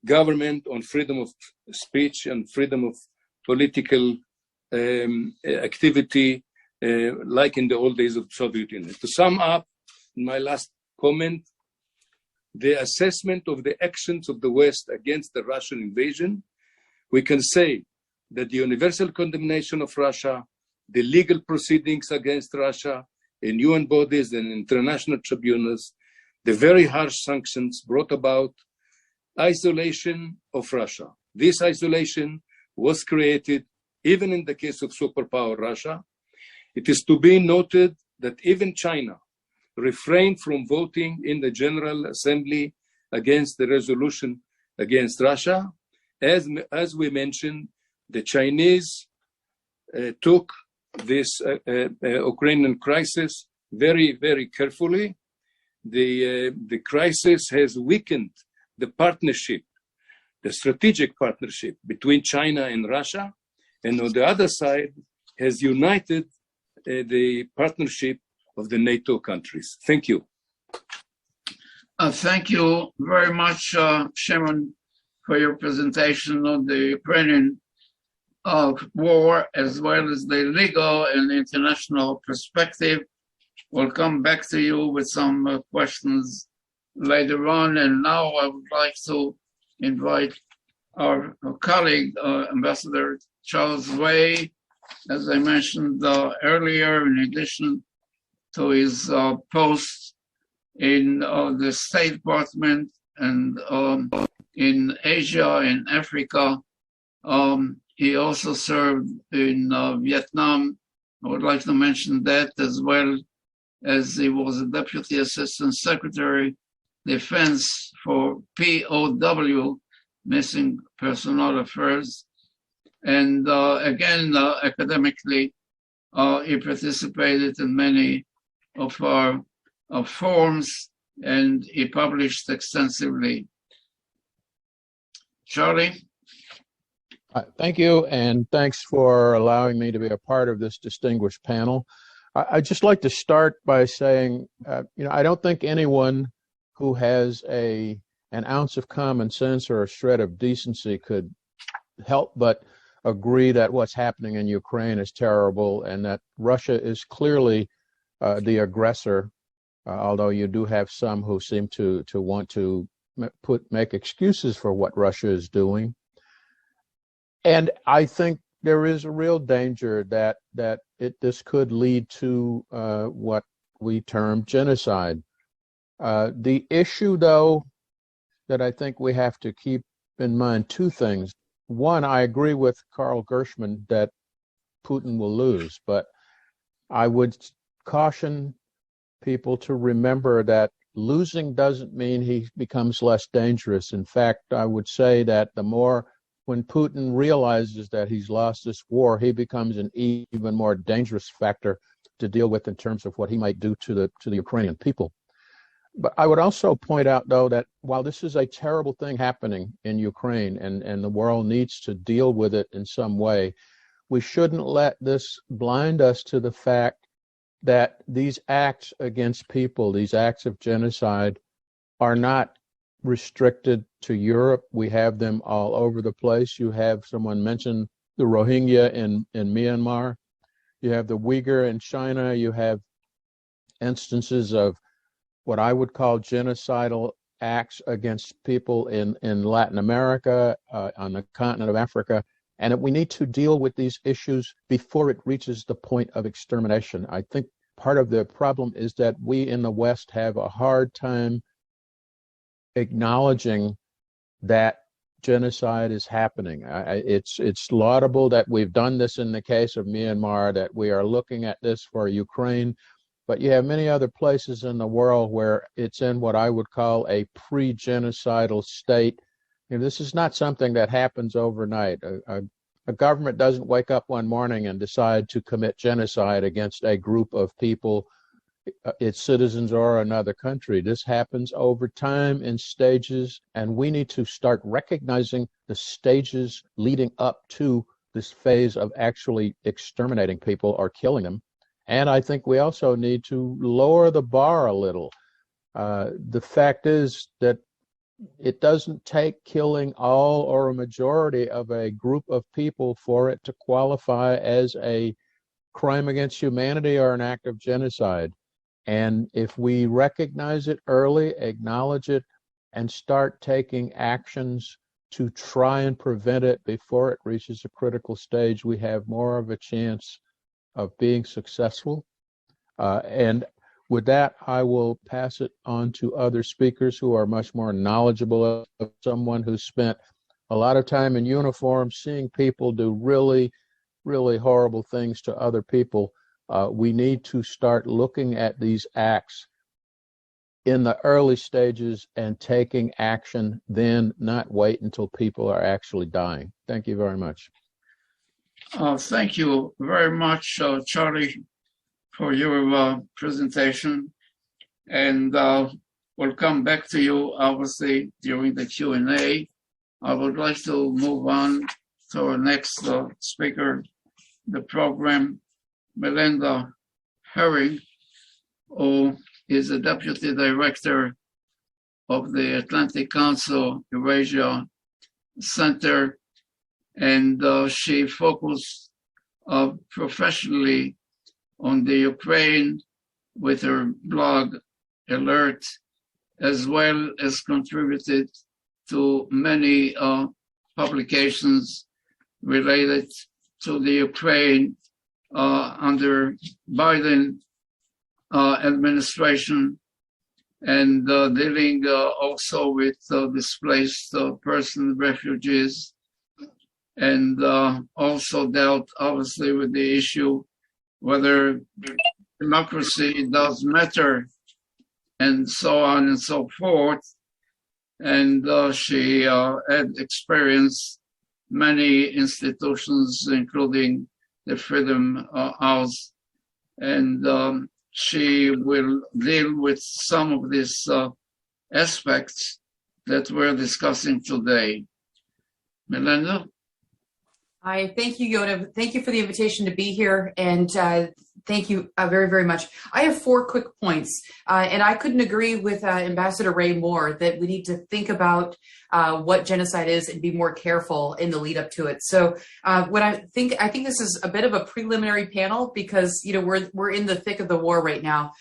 E: government on freedom of speech and freedom of political activity like in the old days of the Soviet Union. To sum up, my last comment, the assessment of the actions of the West against the Russian invasion, we can say that the universal condemnation of Russia, the legal proceedings against Russia in UN bodies and international tribunals, the very harsh sanctions brought about isolation of Russia. This isolation was created even in the case of superpower Russia. It is to be noted that even China refrained from voting in the General Assembly against the resolution against Russia. As we mentioned, the Chinese took this Ukrainian crisis very, very carefully. The crisis has weakened the partnership, the strategic partnership between China and Russia, and on the other side has united the partnership of the NATO countries. Thank you.
B: Thank you very much, Shimon, for your presentation on the Ukrainian war, as well as the legal and international perspective. We'll come back to you with some questions later on. And now I would like to invite our colleague, Ambassador Charles Way, as I mentioned earlier, in addition to his post in the State Department and in Asia and Africa. He also served in Vietnam. I would like to mention that, as well as he was a Deputy Assistant Secretary Defense for POW, Missing Personnel Affairs. And again, academically, he participated in many of our forums, and he published extensively. Charlie?
F: Thank you, and thanks for allowing me to be a part of this distinguished panel. I'd just like to start by saying, I don't think anyone who has an ounce of common sense or a shred of decency could help but agree that what's happening in Ukraine is terrible and that Russia is clearly the aggressor, although you do have some who seem to want to make excuses for what Russia is doing. And I think there is a real danger that this could lead to what we term genocide. The issue, though, that I think we have to keep in mind two things. One, I agree with Carl Gershman that Putin will lose, but I would caution people to remember that losing doesn't mean he becomes less dangerous. In fact, I would say that when Putin realizes that he's lost this war, he becomes an even more dangerous factor to deal with in terms of what he might do to the Ukrainian people. But I would also point out, though, that while this is a terrible thing happening in Ukraine and the world needs to deal with it in some way, we shouldn't let this blind us to the fact that these acts against people, these acts of genocide, are not restricted to Europe. We have them all over the place. You have someone mention the Rohingya in Myanmar. You have the Uyghur in China. You have instances of what I would call genocidal acts against people in Latin America, on the continent of Africa, and that we need to deal with these issues before it reaches the point of extermination. I think part of the problem is that we in the West have a hard time acknowledging that genocide is happening. It's laudable that we've done this in the case of Myanmar, that we are looking at this for Ukraine, but you have many other places in the world where it's in what I would call a pre-genocidal state. This is not something that happens overnight. A government doesn't wake up one morning and decide to commit genocide against a group of people, its citizens or another country. This happens over time in stages, and we need to start recognizing the stages leading up to this phase of actually exterminating people or killing them. And I think we also need to lower the bar a little. The fact is that it doesn't take killing all or a majority of a group of people for it to qualify as a crime against humanity or an act of genocide. And if we recognize it early, acknowledge it, and start taking actions to try and prevent it before it reaches a critical stage, we have more of a chance of being successful. And with that, I will pass it on to other speakers who are much more knowledgeable of someone who spent a lot of time in uniform seeing people do really, really horrible things to other people. We need to start looking at these acts in the early stages and taking action then, not wait until people are actually dying. Thank you very much.
B: Thank you very much, Charlie, for your presentation. And we'll come back to you, obviously, during the Q&A. I would like to move on to our next speaker, the program, Melinda Herring, who is the Deputy Director of the Atlantic Council Eurasia Center, and she focused professionally on the Ukraine with her blog Alert, as well as contributed to many publications related to the Ukraine under Biden administration, and dealing also with displaced person refugees, and also dealt obviously with the issue whether democracy does matter, and so on and so forth. And she had experienced many institutions, including the Freedom House, and she will deal with some of these aspects that we're discussing today. Melinda?
G: Hi, thank you, Yona. Thank you for the invitation to be here, and thank you very, very much. I have 4 quick points, and I couldn't agree with Ambassador Ray more that we need to think about what genocide is and be more careful in the lead up to it. So what I think this is a bit of a preliminary panel because we're in the thick of the war right now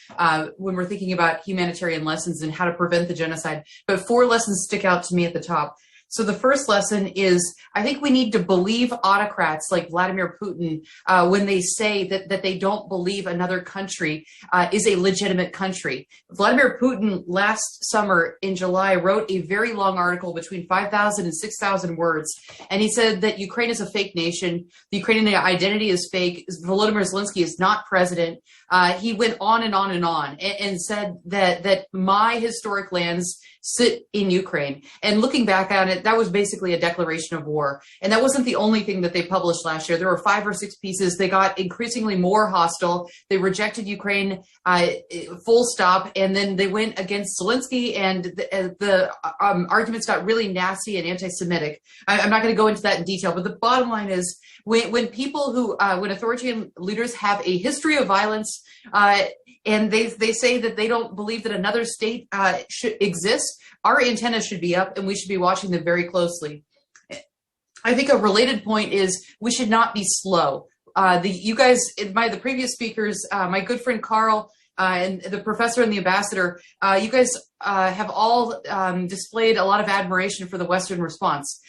G: when we're thinking about humanitarian lessons and how to prevent the genocide. But 4 lessons stick out to me at the top. So the first lesson is, I think we need to believe autocrats like Vladimir Putin when they say that they don't believe another country is a legitimate country. Vladimir Putin last summer in July wrote a very long article between 5,000 and 6,000 words. And he said that Ukraine is a fake nation. The Ukrainian identity is fake. Volodymyr Zelensky is not president. He went on and on and on and said that my historic lands sit in Ukraine. And looking back at it, that was basically a declaration of war. And that wasn't the only thing that they published last year. There were 5 or 6 pieces. They got increasingly more hostile. They rejected Ukraine, full stop. And then they went against Zelensky, and the arguments got really nasty and anti-Semitic. I'm not going to go into that in detail, but the bottom line is when people who, when authoritarian leaders have a history of violence, and they say that they don't believe that another state should exist, our antennas should be up and we should be watching them very closely. I think a related point is we should not be slow. You guys, the previous speakers, my good friend Carl and the professor and the ambassador, you guys have all displayed a lot of admiration for the Western response.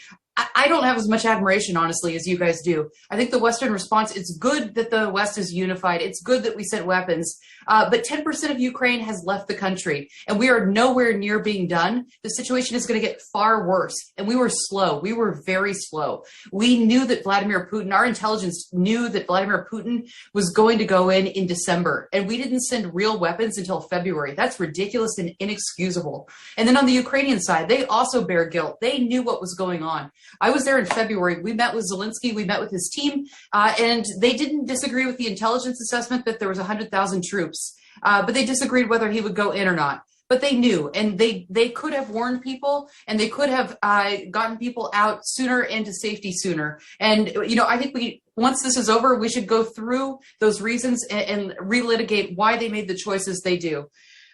G: I don't have as much admiration, honestly, as you guys do. I think the Western response, it's good that the West is unified. It's good that we sent weapons. But 10% of Ukraine has left the country, and we are nowhere near being done. The situation is going to get far worse. And we were slow. We were very slow. We knew that Vladimir Putin, our intelligence knew that Vladimir Putin was going to go in December. And we didn't send real weapons until February. That's ridiculous and inexcusable. And then on the Ukrainian side, they also bear guilt. They knew what was going on. I was there in February. We met with Zelensky. We met with his team, and they didn't disagree with the intelligence assessment that there was 100,000 troops, but they disagreed whether he would go in or not. But they knew, and they could have warned people, and they could have gotten people out sooner and to safety sooner. And I think once this is over, we should go through those reasons and relitigate why they made the choices they do.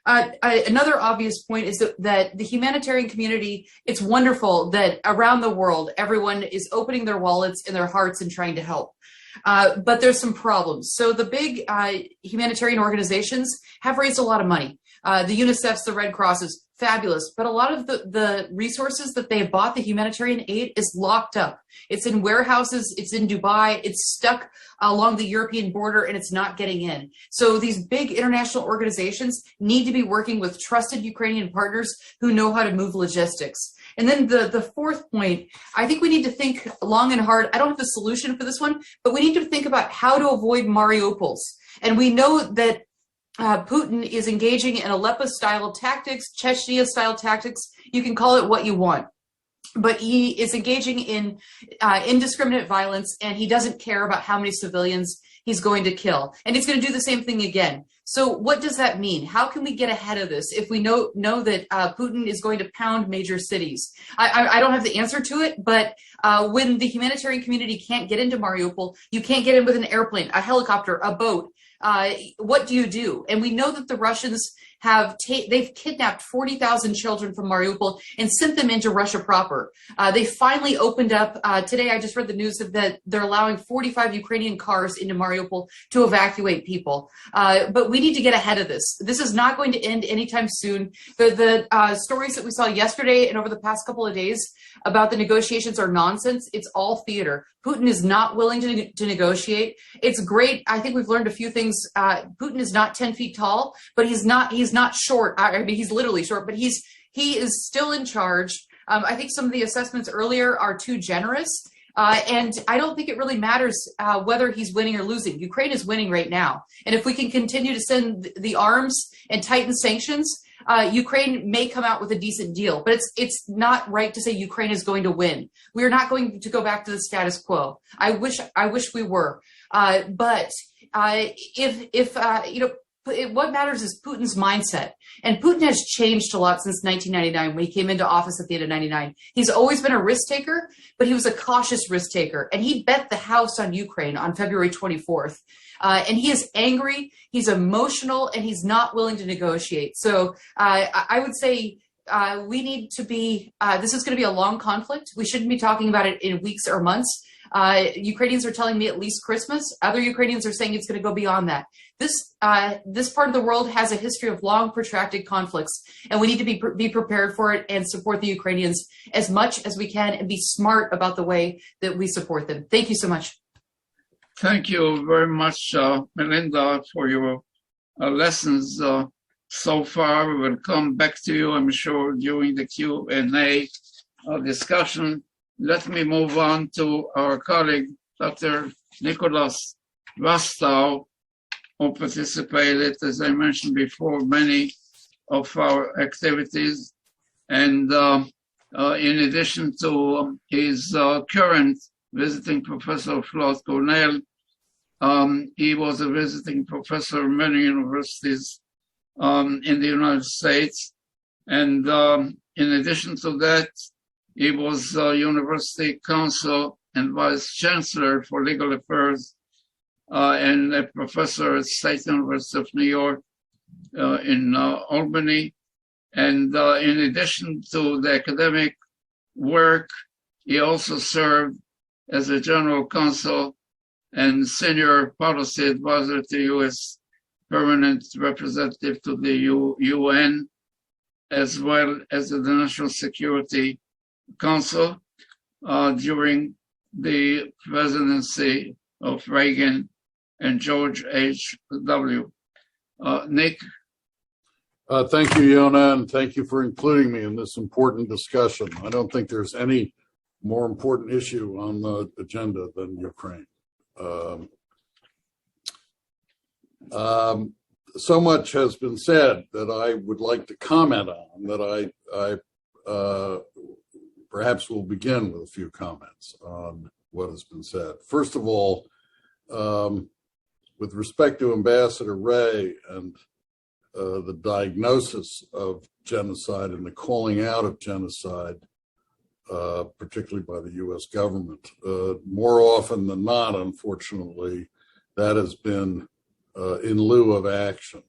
G: Another obvious point is that the humanitarian community, it's wonderful that around the world, everyone is opening their wallets and their hearts and trying to help. But there's some problems. So the big humanitarian organizations have raised a lot of money. The UNICEFs, the Red Crosses, fabulous. But a lot of the resources that they have bought, the humanitarian aid, is locked up. It's in warehouses, it's in Dubai, it's stuck along the European border, and it's not getting in. So these big international organizations need to be working with trusted Ukrainian partners who know how to move logistics. And then the fourth point, I think we need to think long and hard. I don't have the solution for this one, but we need to think about how to avoid Mariupols. And we know that Putin is engaging in Aleppo-style tactics, Chechnya-style tactics. You can call it what you want. But he is engaging in indiscriminate violence, and he doesn't care about how many civilians he's going to kill. And he's going to do the same thing again. So what does that mean? How can we get ahead of this if we know that Putin is going to pound major cities? I don't have the answer to it, but when the humanitarian community can't get into Mariupol, you can't get in with an airplane, a helicopter, a boat. What do you do? And we know that the Russians they've kidnapped 40,000 children from Mariupol and sent them into Russia proper. They finally opened up, today I just read the news that they're allowing 45 Ukrainian cars into Mariupol to evacuate people. But we need to get ahead of this. This is not going to end anytime soon. The stories that we saw yesterday and over the past couple of days about the negotiations are nonsense. It's all theater. Putin is not willing to negotiate. It's great. I think we've learned a few things. Putin is not 10 feet tall, but he's not short. I mean, he's literally short, but he is still in charge. I think some of the assessments earlier are too generous. And I don't think it really matters whether he's winning or losing. Ukraine is winning right now. And if we can continue to send the arms and tighten sanctions, Ukraine may come out with a decent deal, but it's not right to say Ukraine is going to win. We are not going to go back to the status quo. I wish we were. But what matters is Putin's mindset. And Putin has changed a lot since 1999 when he came into office at the end of 99. He's always been a risk taker, but he was a cautious risk taker. And he bet the house on Ukraine on February 24th. And he is angry, he's emotional, and he's not willing to negotiate. So I would say we need to be, this is going to be a long conflict. We shouldn't be talking about it in weeks or months. Ukrainians are telling me at least Christmas. Other Ukrainians are saying it's going to go beyond that. This part of the world has a history of long, protracted conflicts, and we need to be prepared for it and support the Ukrainians as much as we can and be smart about the way that we support them. Thank you so much.
B: Thank you very much, Melinda, for your lessons so far. We will come back to you, I'm sure, during the Q&A discussion. Let me move on to our colleague, Dr. Nicholas Rastow, who participated, as I mentioned before, many of our activities. And in addition to his current visiting professor of law at Cornell, he was a visiting professor of many universities in the United States. And in addition to that, he was university counsel and vice chancellor for legal affairs and a professor at State University of New York in Albany. And in addition to the academic work, he also served as a general counsel and senior policy advisor to U.S. permanent representative to the UN, as well as the National Security Council during the presidency of Reagan and George H.W. Nick?
H: Thank you, Yona, and thank you for including me in this important discussion. I don't think there's any more important issue on the agenda than Ukraine. So much has been said that I would like to comment on, that I perhaps will begin with a few comments on what has been said. First of all, with respect to Ambassador Ray and the diagnosis of genocide and the calling out of genocide, particularly by the U.S. government, more often than not, unfortunately, that has been in lieu of action.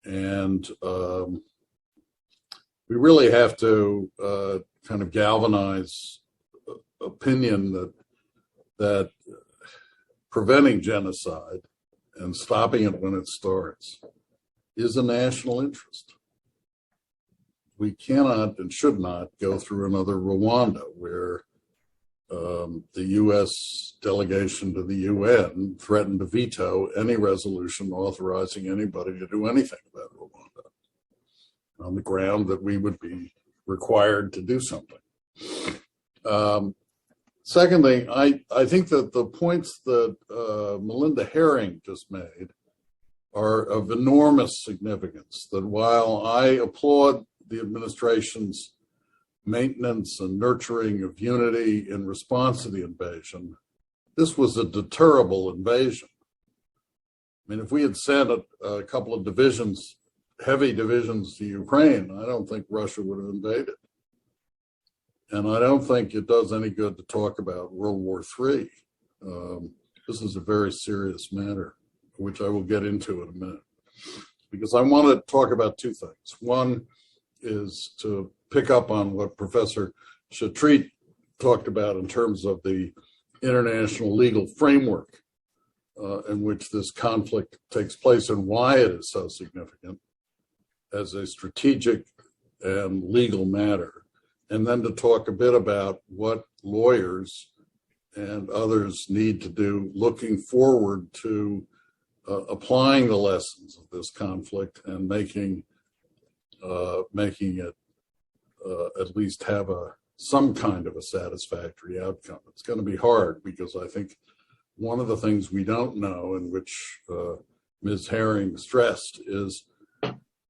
H: And we really have to kind of galvanize opinion that preventing genocide and stopping it when it starts is a national interest. We cannot and should not go through another Rwanda where the U.S. delegation to the UN threatened to veto any resolution authorizing anybody to do anything about Rwanda on the ground that we would be required to do something. Secondly, I think that the points that Melinda Herring just made are of enormous significance, that while I applaud the administration's maintenance and nurturing of unity in response to the invasion, this was a deterrable invasion. I mean, if we had sent a couple of divisions, heavy divisions to Ukraine, I don't think Russia would have invaded. And I don't think it does any good to talk about World War III. This is a very serious matter, which I will get into in a minute, because I want to talk about two things. One is to pick up on what Professor Shatrit talked about in terms of the international legal framework in which this conflict takes place and why it is so significant as a strategic and legal matter. And then to talk a bit about what lawyers and others need to do looking forward to applying the lessons of this conflict and making it at least have some kind of a satisfactory outcome. It's going to be hard because I think one of the things we don't know, and which Ms. Herring stressed, is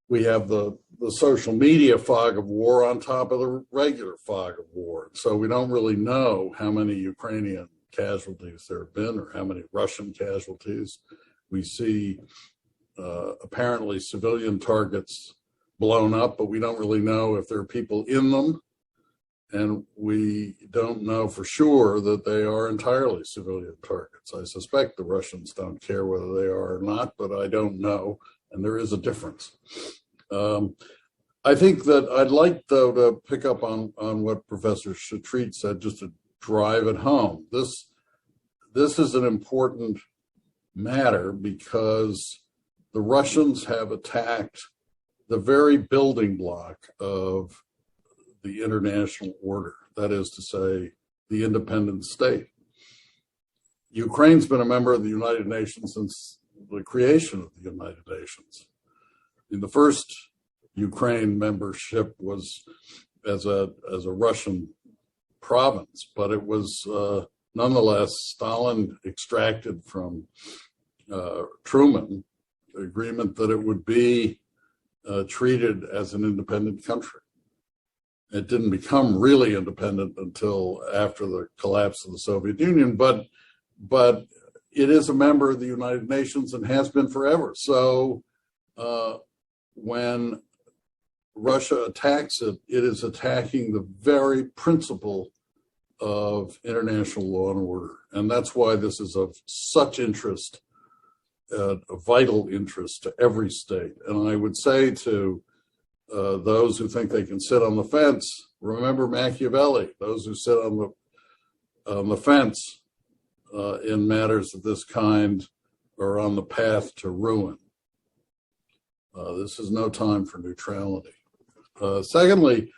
H: we have the social media fog of war on top of the regular fog of war. So we don't really know how many Ukrainian casualties there have been or how many Russian casualties. We see apparently civilian targets blown up, but we don't really know if there are people in them. And we don't know for sure that they are entirely civilian targets. I suspect the Russians don't care whether they are or not, but I don't know. And there is a difference. I think that I'd like, though, to pick up on what Professor Shatrit said, just to drive it home. This is an important matter because the Russians have attacked the very building block of the international order, that is to say, the independent state. Ukraine's been a member of the United Nations since the creation of the United Nations. In the first Ukraine membership was as a Russian province, but it was nonetheless Stalin extracted from Truman the agreement that it would be treated as an independent country. It didn't become really independent until after the collapse of the Soviet Union, but it is a member of the United Nations and has been forever. So when Russia attacks it, it is attacking the very principle of international law and order. And that's why this is of such interest, a vital interest to every state. And I would say to those who think they can sit on the fence, remember Machiavelli. Those who sit on the fence in matters of this kind are on the path to ruin. This is no time for neutrality. Secondly,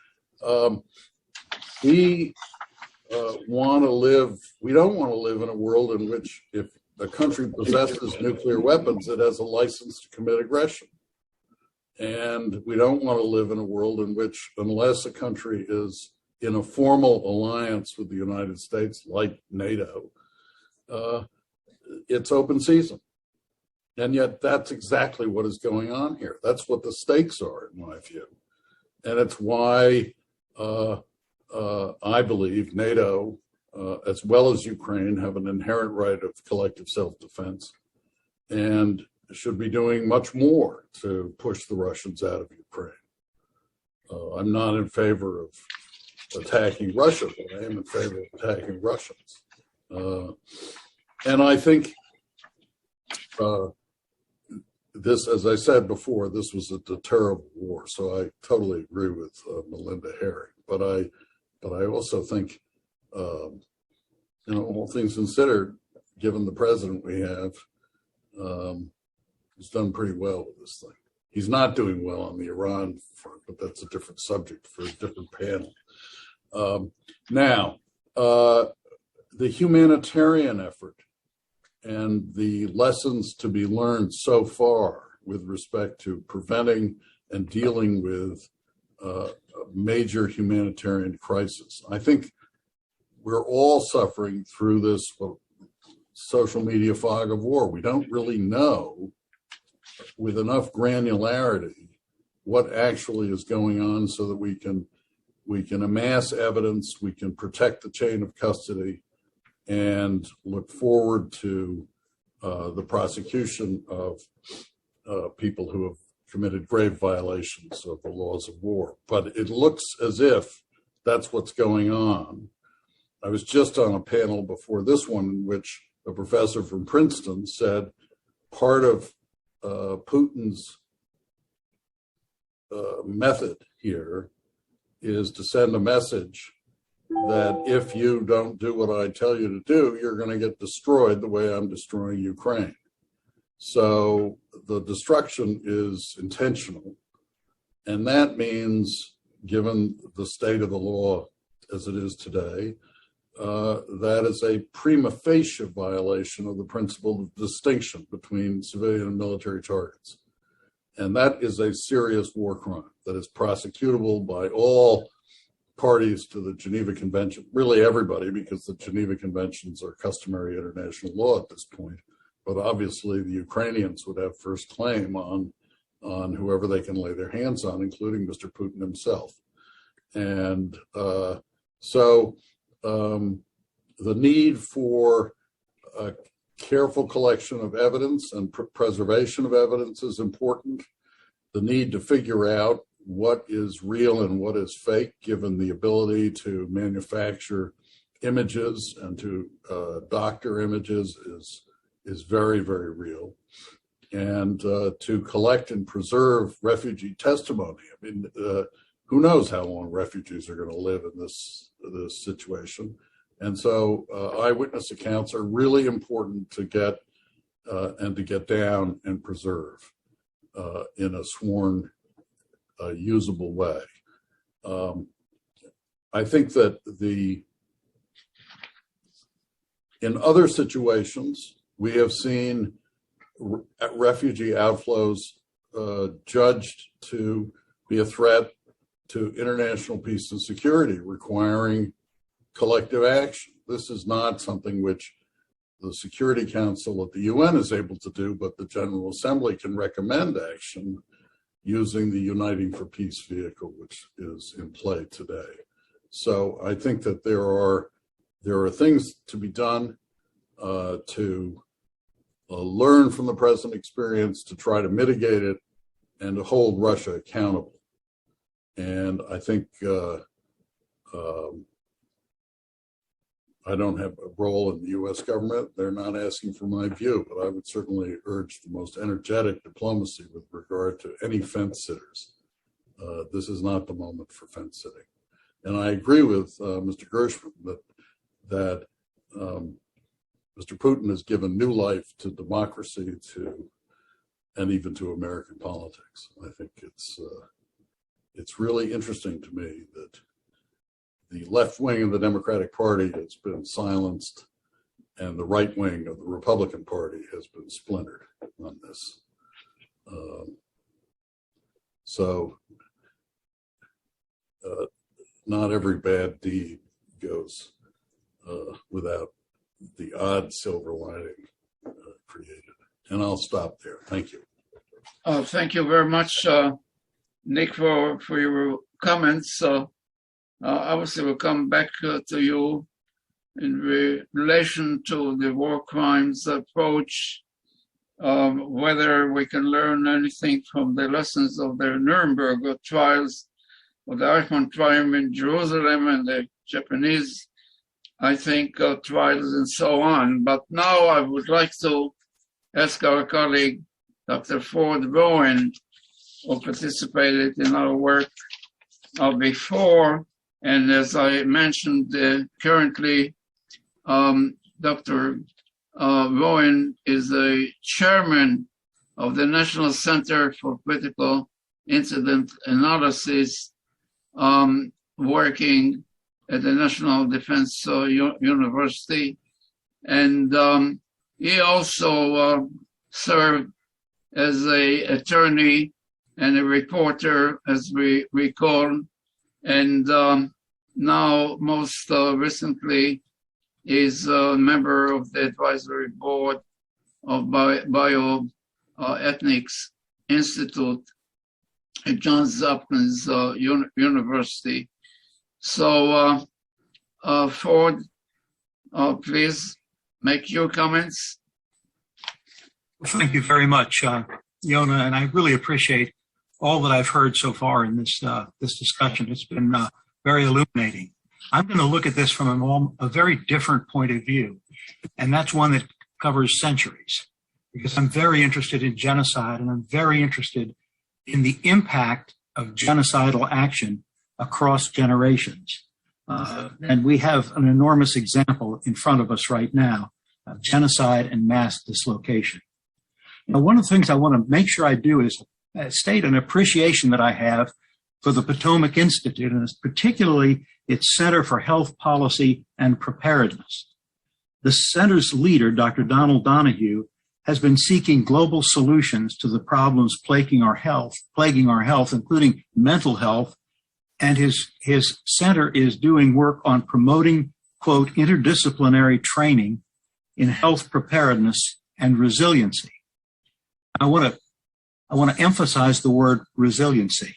H: we don't want to live in a world in which if a country possesses nuclear weapons, it has a license to commit aggression. And we don't want to live in a world in which, unless a country is in a formal alliance with the United States, like NATO, it's open season. And yet that's exactly what is going on here. That's what the stakes are, in my view. And it's why I believe NATO, as well as Ukraine, have an inherent right of collective self-defense and should be doing much more to push the Russians out of Ukraine. I'm not in favor of attacking Russia, but I am in favor of attacking Russians. And I think this, as I said before, this was a terrible war. So I totally agree with Melinda Herring. But I also think, all things considered, given the president we have, he's done pretty well with this thing. He's not doing well on the Iran front, but that's a different subject for a different panel. Now, the humanitarian effort and the lessons to be learned so far with respect to preventing and dealing with a major humanitarian crisis. I think we're all suffering through this social media fog of war. We don't really know with enough granularity what actually is going on so that we can amass evidence, we can protect the chain of custody, and look forward to the prosecution of people who have committed grave violations of the laws of war. But it looks as if that's what's going on. I was just on a panel before this one in which a professor from Princeton said part of Putin's method here is to send a message that if you don't do what I tell you to do, you're going to get destroyed the way I'm destroying Ukraine. So the destruction is intentional. And that means, given the state of the law as it is today, that is a prima facie violation of the principle of distinction between civilian and military targets. And that is a serious war crime that is prosecutable by all parties to the Geneva Convention, really everybody, because the Geneva Conventions are customary international law at this point. But obviously the Ukrainians would have first claim on whoever they can lay their hands on, including Mr. Putin himself. And so the need for a careful collection of evidence and preservation of evidence is important. The need to figure out what is real and what is fake, given the ability to manufacture images and to doctor images, is very, very real. And to collect and preserve refugee testimony. I mean, who knows how long refugees are going to live in this situation. And so eyewitness accounts are really important to get and to get down and preserve in a sworn, usable way. I think that in other situations, we have seen refugee outflows judged to be a threat to international peace and security, requiring collective action. This is not something which the Security Council at the UN is able to do, but the General Assembly can recommend action using the Uniting for Peace vehicle, which is in play today. So I think that there are things to be done to learn from the present experience, to try to mitigate it, and to hold Russia accountable. And I think I don't have a role in the U.S. government. They're not asking for my view, but I would certainly urge the most energetic diplomacy with regard to any fence sitters. This is not the moment for fence sitting. And I agree with Mr. Gershman that Mr. Putin has given new life to democracy, and even to American politics. I think it's really interesting to me that the left wing of the Democratic Party has been silenced and the right wing of the Republican Party has been splintered on this. So not every bad deed goes without the odd silver lining created. And I'll stop there. Thank you.
B: Thank you very much, Nick, for your comments. Obviously, we'll come back to you in relation to the war crimes approach, whether we can learn anything from the lessons of the Nuremberg trials, or the Eichmann trial in Jerusalem, and the Japanese, I think, trials and so on. But now I would like to ask our colleague Dr. Ford Rowan, who participated in our work before. And as I mentioned, currently, Dr. Rowan is the chairman of the National Center for Critical Incident Analysis, working at the National Defense University. And he also served as an attorney and a reporter, as we recall. And now, most recently, is a member of the advisory board of Bioethics Institute at Johns Hopkins University. So, Ford, please make your comments.
I: Well, thank you very much, Yona, and I really appreciate all that I've heard so far in this discussion. It's been very illuminating. I'm going to look at this from a very different point of view, and that's one that covers centuries, because I'm very interested in genocide, and I'm very interested in the impact of genocidal action across generations. And we have an enormous example in front of us right now of genocide and mass dislocation. Now, one of the things I want to make sure I do is state an appreciation that I have for the Potomac Institute, and particularly its Center for Health Policy and Preparedness. The center's leader, Dr. Donald Donahue, has been seeking global solutions to the problems plaguing our health, including mental health, and his center is doing work on promoting, quote, interdisciplinary training in health preparedness and resiliency. I want to emphasize the word resiliency.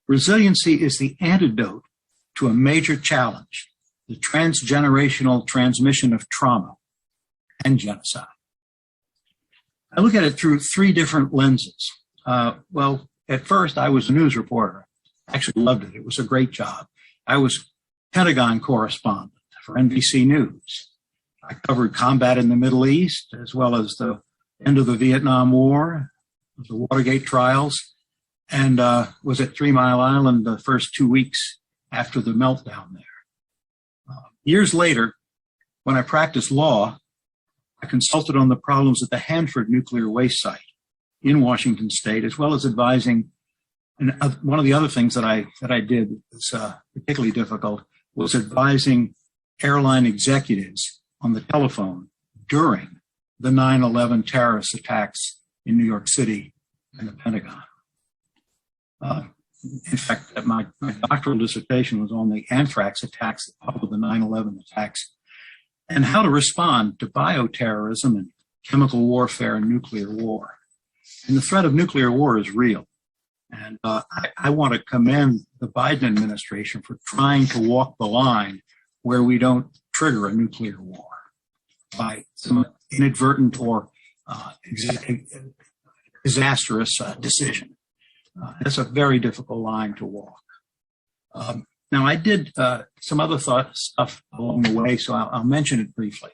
I: Resiliency is the antidote to a major challenge, the transgenerational transmission of trauma and genocide. I look at it through three different lenses. Well, at first, I was a news reporter. I actually loved it. It was a great job. I was Pentagon correspondent for NBC News. I covered combat in the Middle East, as well as the end of the Vietnam War, the Watergate trials, and was at 3 Mile Island the first 2 weeks after the meltdown there. Years later, when I practiced law, I consulted on the problems at the Hanford nuclear waste site in Washington State, as well as advising. And one of the other things that I did that's particularly difficult was advising airline executives on the telephone during the 9/11 terrorist attacks in New York City and the Pentagon. In fact, my doctoral dissertation was on the anthrax attacks that followed the 9/11 attacks and how to respond to bioterrorism and chemical warfare and nuclear war. And the threat of nuclear war is real. And I want to commend the Biden administration for trying to walk the line where we don't trigger a nuclear war by some inadvertent or disastrous decision. That's a very difficult line to walk. Now, I did some other stuff along the way, so I'll mention it briefly.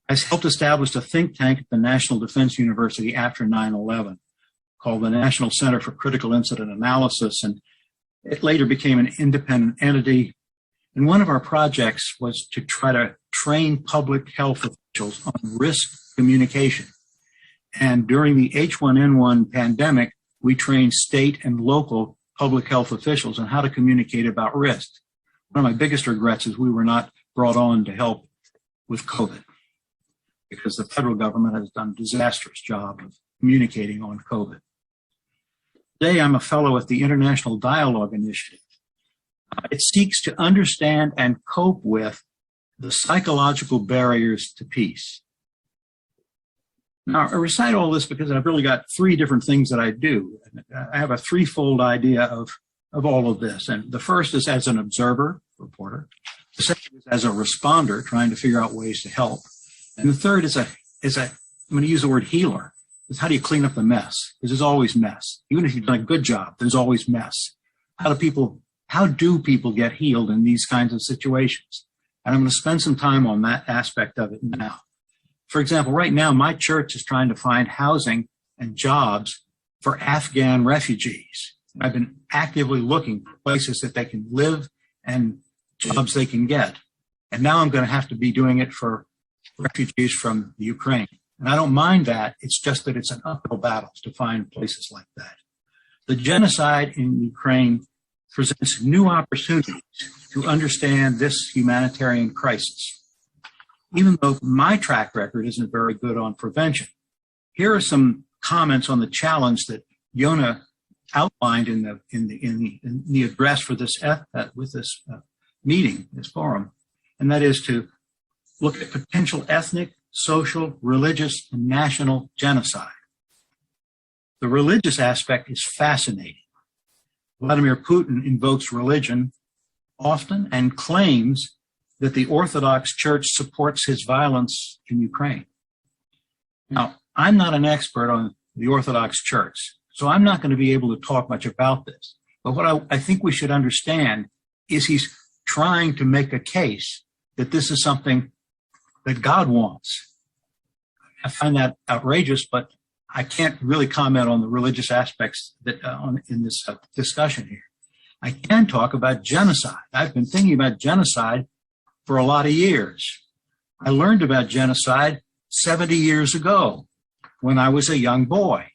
I: I helped establish a think tank at the National Defense University after 9/11 called the National Center for Critical Incident Analysis, and it later became an independent entity. And one of our projects was to try to train public health officials on risk communication. And during the H1N1 pandemic, we trained state and local public health officials on how to communicate about risk. One of my biggest regrets is we were not brought on to help with COVID, because the federal government has done a disastrous job of communicating on COVID. Today, I'm a fellow at the International Dialogue Initiative. It seeks to understand and cope with the psychological barriers to peace. Now, I recite all this because I've really got three different things that I do. I have a threefold idea of all of this. And the first is as an observer, reporter. The second is as a responder, trying to figure out ways to help. And the third is I'm going to use the word healer. Is how do you clean up the mess? Because there's always mess. Even if you've done a good job, there's always mess. How do people get healed in these kinds of situations? And I'm going to spend some time on that aspect of it now. For example, right now, my church is trying to find housing and jobs for Afghan refugees. I've been actively looking for places that they can live and jobs they can get. And now I'm going to have to be doing it for refugees from the Ukraine. And I don't mind that. It's just that it's an uphill battle to find places like that. The genocide in Ukraine presents new opportunities to understand this humanitarian crisis. Even though my track record isn't very good on prevention, here are some comments on the challenge that Yona outlined in the address for this meeting, this forum, and that is to look at potential ethnic, social, religious, and national genocide. The religious aspect is fascinating. Vladimir Putin invokes religion often and claims that the Orthodox Church supports his violence in Ukraine. Now, I'm not an expert on the Orthodox Church, so I'm not going to be able to talk much about this. But what I think we should understand is he's trying to make a case that this is something that God wants. I find that outrageous, but I can't really comment on the religious aspects that in this discussion here. I can talk about genocide. I've been thinking about genocide for a lot of years. I learned about genocide 70 years ago when I was a young boy,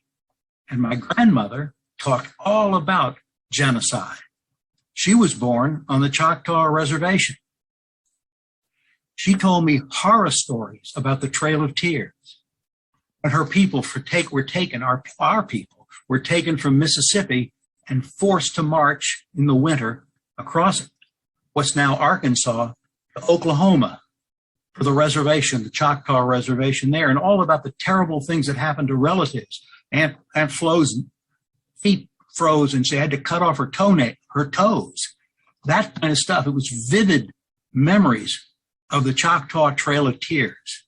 I: and my grandmother talked all about genocide. She was born on the Choctaw Reservation. She told me horror stories about the Trail of Tears. When her people our people were taken from Mississippi and forced to march in the winter across what's now Arkansas to Oklahoma for the reservation, the Choctaw Reservation there, and all about the terrible things that happened to relatives. Aunt Flo's feet froze and she had to cut off her toes. That kind of stuff. It was vivid memories of the Choctaw Trail of Tears.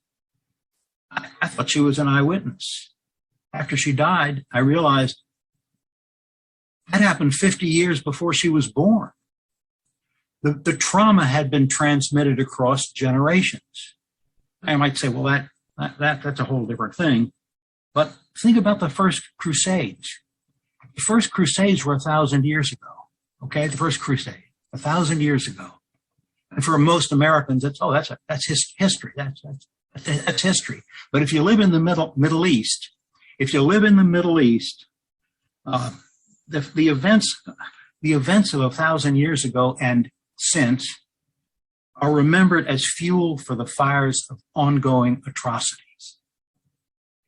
I: I thought she was an eyewitness. After she died, I realized that happened 50 years before she was born. The trauma had been transmitted across generations. I might say, well, that's a whole different thing. But think about the first Crusades. The first Crusades were 1,000 years ago. Okay, the first Crusade, 1,000 years ago. And for most Americans, that's history. That's history. But if you live in the Middle East, the events of 1,000 years ago and since are remembered as fuel for the fires of ongoing atrocities.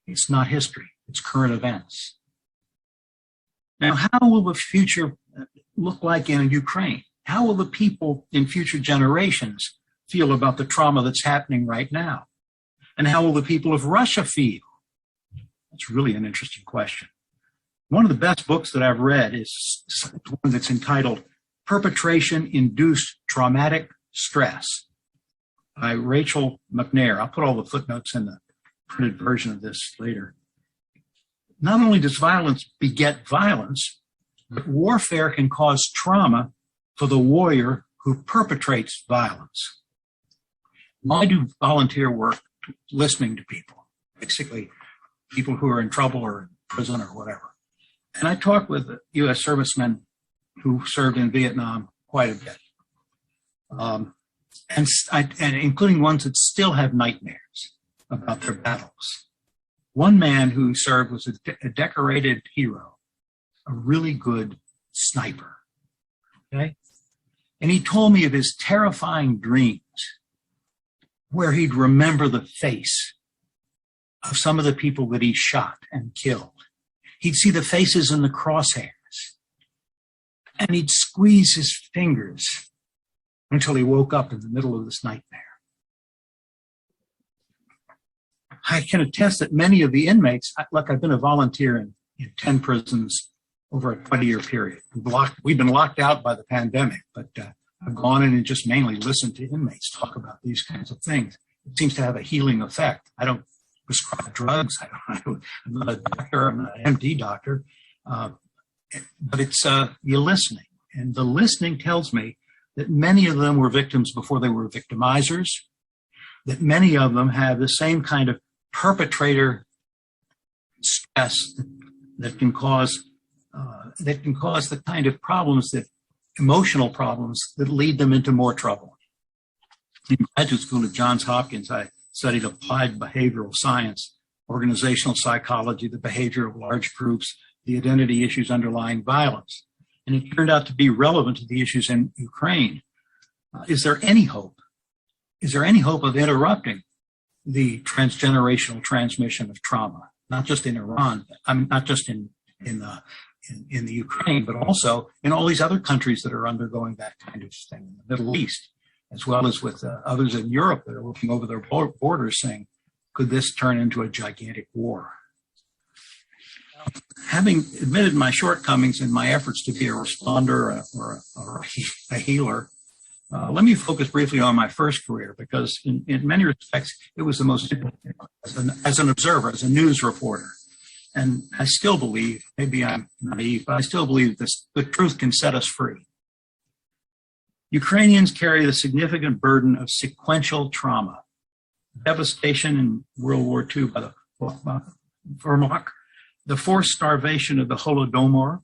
I: It's not history, it's current events. Now, how will the future look like in Ukraine? How will the people in future generations feel about the trauma that's happening right now? And how will the people of Russia feel? That's really an interesting question. One of the best books that I've read is one that's entitled Perpetration, Induced Traumatic Stress by Rachel McNair. I'll put all the footnotes in the printed version of this later. Not only does violence beget violence, but warfare can cause trauma for the warrior who perpetrates violence. I do volunteer work listening to people, basically people who are in trouble or in prison or whatever. And I talk with U.S. servicemen who served in Vietnam quite a bit, and including ones that still have nightmares about their battles. One man who served was a decorated hero, a really good sniper, okay? And he told me of his terrifying dreams where he'd remember the face of some of the people that he shot and killed. He'd see the faces in the crosshairs, and he'd squeeze his fingers until he woke up in the middle of this nightmare. I can attest that many of the inmates, look, I've been a volunteer in 10 prisons over a 20-year period. We've been locked out by the pandemic, but I've gone in and just mainly listened to inmates talk about these kinds of things. It seems to have a healing effect. I don't prescribe drugs. I'm not a doctor. I'm not an MD doctor. But it's you're listening. And the listening tells me that many of them were victims before they were victimizers, that many of them have the same kind of perpetrator stress that can cause the kind of problems emotional problems that lead them into more trouble. In graduate school at Johns Hopkins, I studied applied behavioral science, organizational psychology, the behavior of large groups, the identity issues underlying violence. And it turned out to be relevant to the issues in Ukraine. Is there any hope? Is there any hope of interrupting the transgenerational transmission of trauma? Not just in Iran, not just in the Ukraine, but also in all these other countries that are undergoing that kind of thing, in the Middle East, as well as with others in Europe that are looking over their borders saying, could this turn into a gigantic war? Having admitted my shortcomings in my efforts to be a responder or a healer, let me focus briefly on my first career, because in many respects, it was the most as an observer, as a news reporter. And I still believe, maybe I'm naive, but I still believe the truth can set us free. Ukrainians carry the significant burden of sequential trauma, devastation in World War II by the Wehrmacht, the forced starvation of the Holodomor,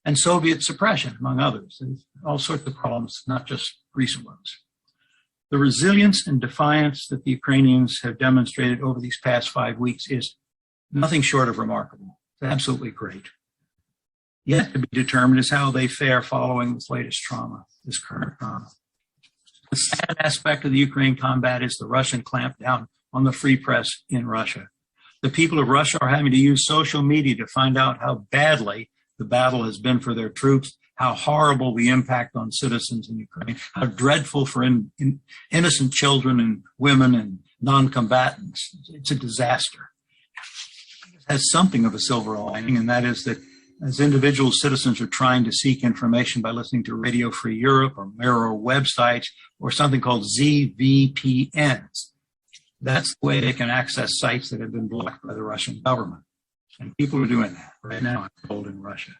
I: and Soviet suppression, among others. There's all sorts of problems, not just recent ones. The resilience and defiance that the Ukrainians have demonstrated over these past 5 weeks is nothing short of remarkable. It's absolutely great. Yet to be determined is how they fare following this latest trauma, this current trauma. The sad aspect of the Ukraine combat is the Russian clampdown on the free press in Russia. The people of Russia are having to use social media to find out how badly the battle has been for their troops, how horrible the impact on citizens in Ukraine, how dreadful for innocent children and women and non-combatants. It's a disaster. It has something of a silver lining, and that is that as individual citizens are trying to seek information by listening to Radio Free Europe or Mirror websites or something called ZVPNs, that's the way they can access sites that have been blocked by the Russian government. And people are doing that right now, I'm told, in Russia.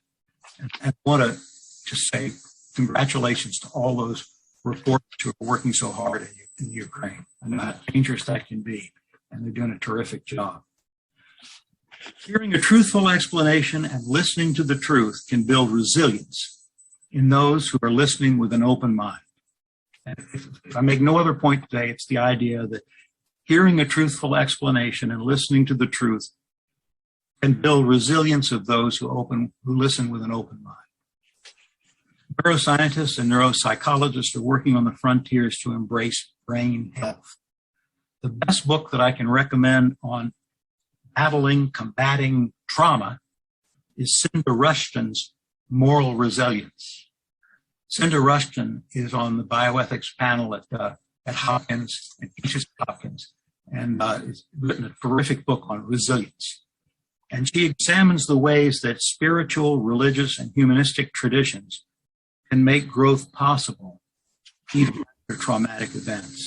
I: And I want to just say congratulations to all those reporters who are working so hard in Ukraine. I know how dangerous that can be, and they're doing a terrific job. Hearing a truthful explanation and listening to the truth can build resilience in those who are listening with an open mind. And if I make no other point today, it's the idea that hearing a truthful explanation and listening to the truth can build resilience of those who listen with an open mind. Neuroscientists and neuropsychologists are working on the frontiers to embrace brain health. The best book that I can recommend on combating trauma is Cinda Rushton's Moral Resilience. Cinda Rushton is on the bioethics panel at Hopkins, and teaches at Hopkins, and has written a terrific book on resilience. And she examines the ways that spiritual, religious, and humanistic traditions can make growth possible even after traumatic events.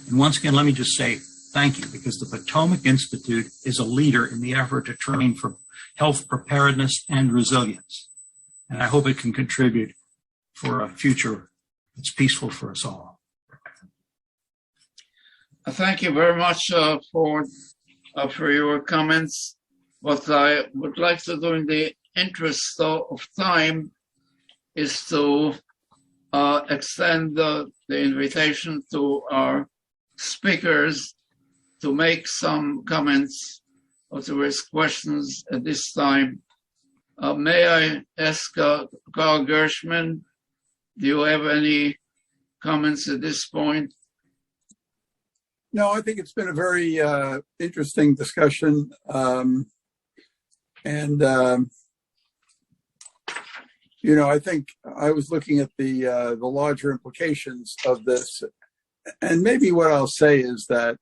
I: And once again, let me just say thank you, because the Potomac Institute is a leader in the effort to train for health preparedness and resilience. And I hope it can contribute for a future that's peaceful for us all.
B: Thank you very much for your comments. What I would like to do in the interest of time is to extend the invitation to our speakers to make some comments or to raise questions at this time. May I ask Carl Gershman, do you have any comments at this point?
D: No, I think it's been a very interesting discussion. I think I was looking at the larger implications of this. And maybe what I'll say is that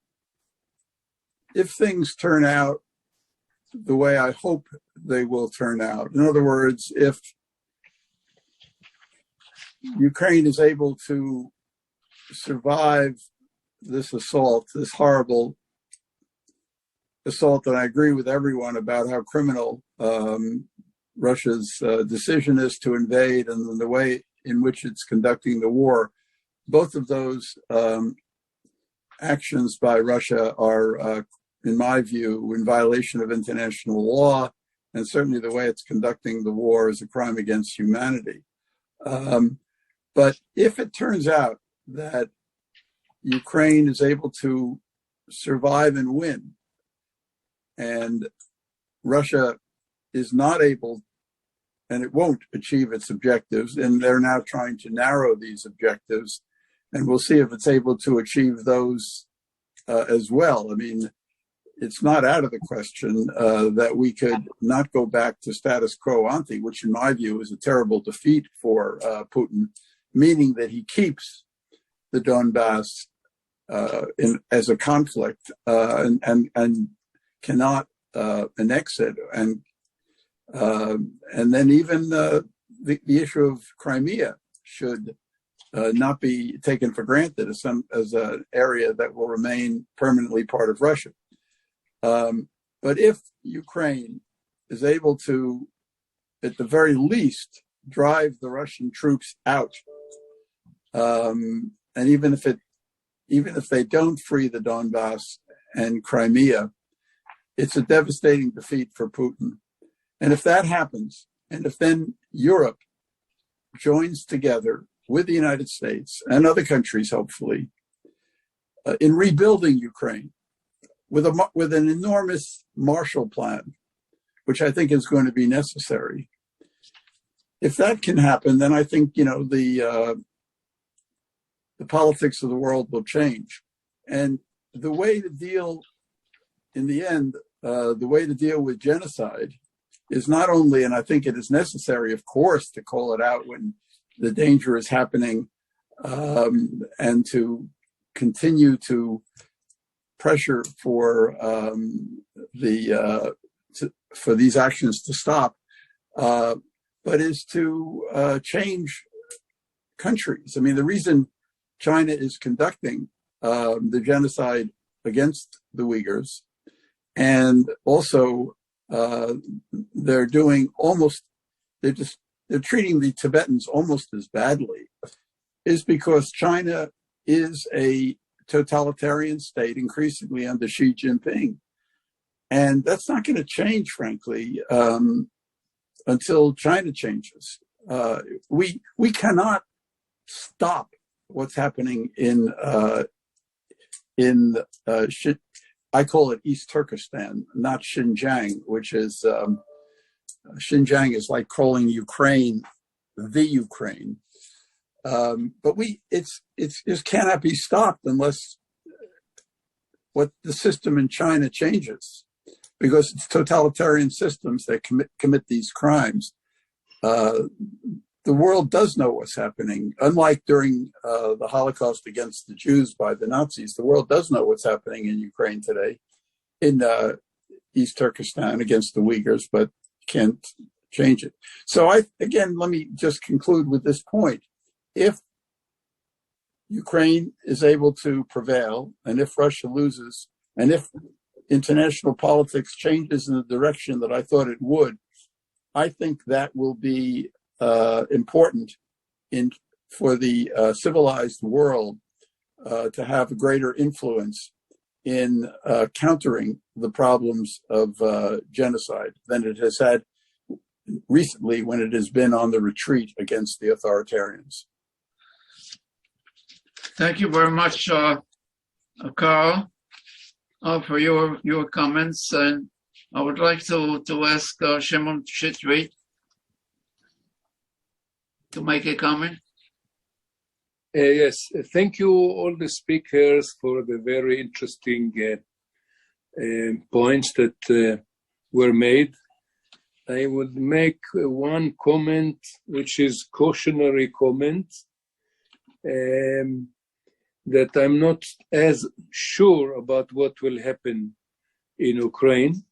D: if things turn out the way I hope they will turn out, in other words, if Ukraine is able to survive this assault, this horrible assault, and I agree with everyone about how criminal Russia's decision is to invade and the way in which it's conducting the war. Both of those actions by Russia are in my view, in violation of international law, and certainly the way it's conducting the war is a crime against humanity. But if it turns out that Ukraine is able to survive and win, and Russia is not able, and it won't achieve its objectives, and they're now trying to narrow these objectives, and we'll see if it's able to achieve those as well. I mean, it's not out of the question that we could not go back to status quo ante, which in my view is a terrible defeat for Putin, meaning that he keeps the Donbass as a conflict and cannot annex it. And then even the issue of Crimea should not be taken for granted as an area that will remain permanently part of Russia. But if Ukraine is able to, at the very least, drive the Russian troops out, and even if they don't free the Donbass and Crimea, it's a devastating defeat for Putin. And if that happens, and if then Europe joins together with the United States and other countries, hopefully, in rebuilding Ukraine, with an enormous Marshall Plan, which I think is going to be necessary. If that can happen, then I think the politics of the world will change, and the way to deal, in the end, the way to deal with genocide is not only, and I think it is necessary, of course, to call it out when the danger is happening, and to continue to pressure for for these actions to stop, but is to change countries. I mean, the reason China is conducting the genocide against the Uyghurs, and also they're treating the Tibetans almost as badly, is because China is a totalitarian state increasingly under Xi Jinping. And that's not going to change, frankly, until China changes. We cannot stop what's happening in I call it East Turkestan, not Xinjiang, which is Xinjiang is like calling Ukraine the Ukraine. But it just cannot be stopped unless what the system in China changes, because it's totalitarian systems that commit these crimes. The world does know what's happening. Unlike during the Holocaust against the Jews by the Nazis, the world does know what's happening in Ukraine today, in East Turkestan against the Uyghurs, but can't change it. So let me just conclude with this point. If Ukraine is able to prevail, and if Russia loses, and if international politics changes in the direction that I thought it would, I think that will be important for the civilized world to have a greater influence in countering the problems of genocide than it has had recently when it has been on the retreat against the authoritarians.
B: Thank you very much, Carl, for your comments. And I would like to ask Shimon Shetrit to make a comment.
E: Yes, thank you all the speakers for the very interesting points that were made. I would make one comment, which is cautionary comment, that I'm not as sure about what will happen in Ukraine,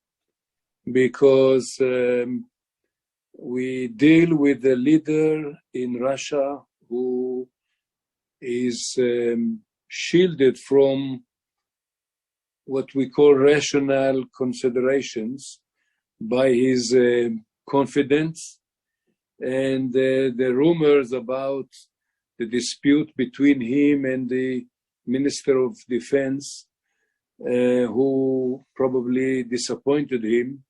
E: because we deal with a leader in Russia who is shielded from what we call rational considerations by his confidence, and the rumors about the dispute between him and the Minister of Defense who probably disappointed him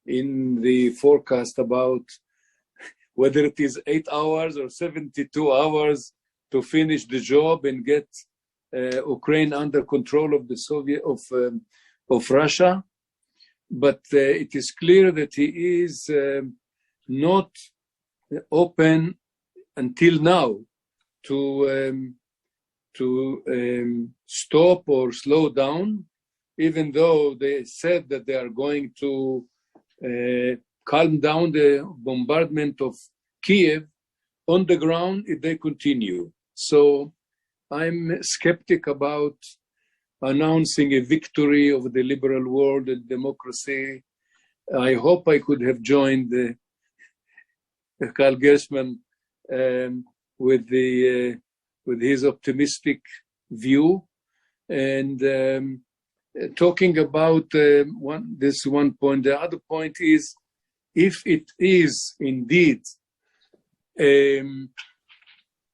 E: in the forecast about whether it is 8 hours or 72 hours to finish the job and get Ukraine under control of the of Russia. But it is clear that he is not open until now to stop or slow down, even though they said that they are going to calm down the bombardment of Kiev. On the ground, if they continue. So I'm skeptic about announcing a victory of the liberal world and democracy. I hope I could have joined Karl Gershman with his optimistic view, and talking about this one point. The other point is, if it is indeed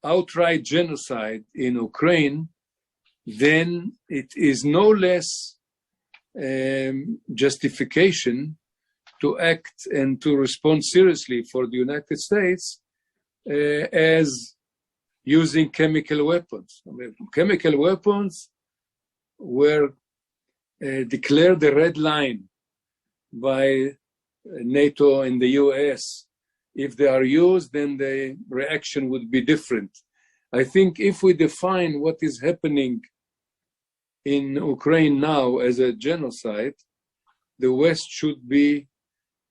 E: outright genocide in Ukraine, then it is no less justification to act and to respond seriously for the United States as using chemical weapons. I mean, chemical weapons were declared a red line by NATO and the US. If they are used, then the reaction would be different. I think if we define what is happening in Ukraine now as a genocide, the West should be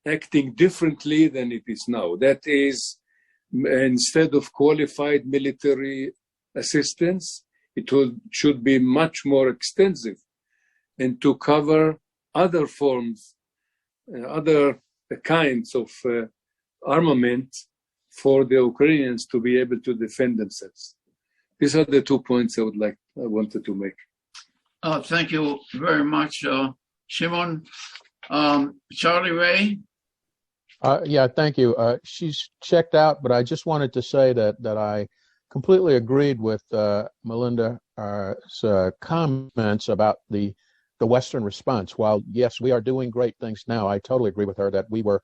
E: acting differently than it is now. That is, instead of qualified military assistance, it should be much more extensive and to cover other forms, other kinds of armament for the Ukrainians to be able to defend themselves. These are the 2 points I wanted to make.
B: Thank you very much, Shimon. Charlie Ray?
F: Yeah, thank you. She's checked out, but I just wanted to say that I completely agreed with Melinda's comments about the Western response. While, yes, we are doing great things now, I totally agree with her that we were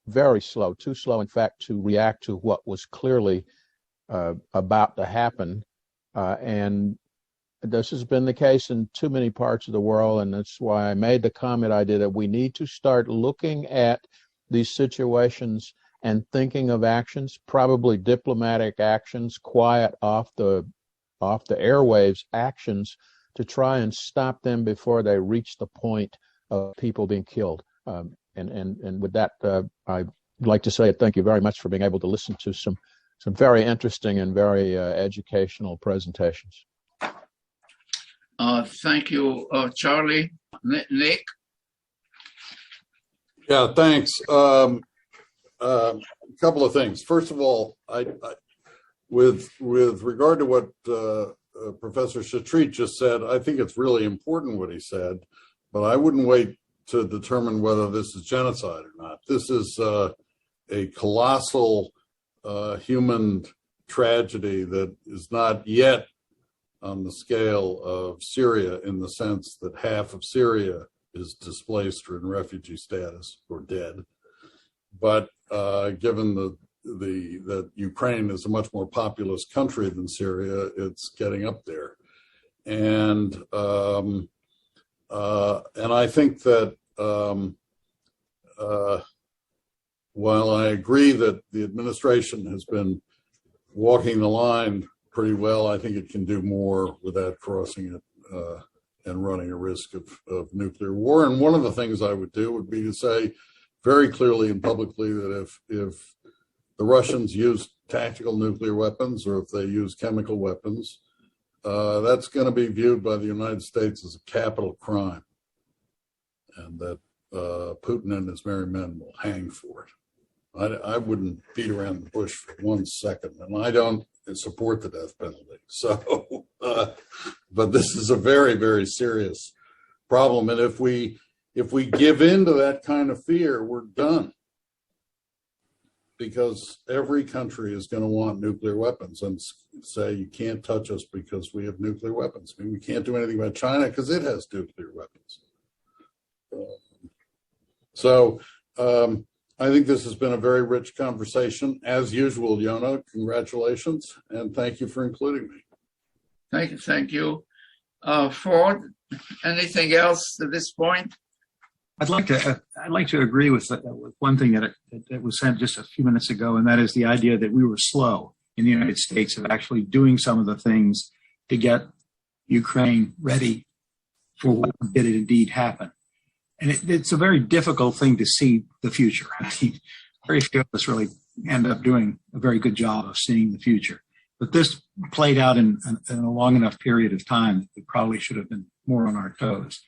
F: very slow, too slow, in fact, to react to what was clearly about to happen. And this has been the case in too many parts of the world, and that's why I made the comment I did, that we need to start looking at these situations and thinking of actions, probably diplomatic actions, quiet off the airwaves actions, to try and stop them before they reach the point of people being killed. And with that, I'd like to say thank you very much for being able to listen to some very interesting and very educational presentations.
B: Thank you, Charlie. Nick?
H: Yeah, thanks. A couple of things. First of all, with regard to what Professor Shatrit just said, I think it's really important what he said, but I wouldn't wait to determine whether this is genocide or not. This is a colossal human tragedy that is not yet on the scale of Syria, in the sense that half of Syria is displaced or in refugee status or dead. But given that Ukraine is a much more populous country than Syria, it's getting up there. And I think that while I agree that the administration has been walking the line pretty well, I think it can do more without crossing it and running a risk of nuclear war. And one of the things I would do would be to say very clearly and publicly that if the Russians use tactical nuclear weapons, or if they use chemical weapons, that's going to be viewed by the United States as a capital crime, and that Putin and his merry men will hang for it. I wouldn't beat around the bush for 1 second, and I don't support the death penalty. So, but this is a very, very serious problem, and if we give in to that kind of fear, we're done. because every country is going to want nuclear weapons and say you can't touch us because we have nuclear weapons. I mean, we can't do anything about China because it has nuclear weapons. I think this has been a very rich conversation. As usual, Yona, congratulations, and thank you for including me.
B: Thank you. Ford, anything else at this point?
I: I'd like to agree with one thing that was said just a few minutes ago, and that is the idea that we were slow in the United States of actually doing some of the things to get Ukraine ready for what did indeed happen. And it's a very difficult thing to see the future. I mean, very few of us really end up doing a very good job of seeing the future. But this played out in a long enough period of time that we probably should have been more on our toes.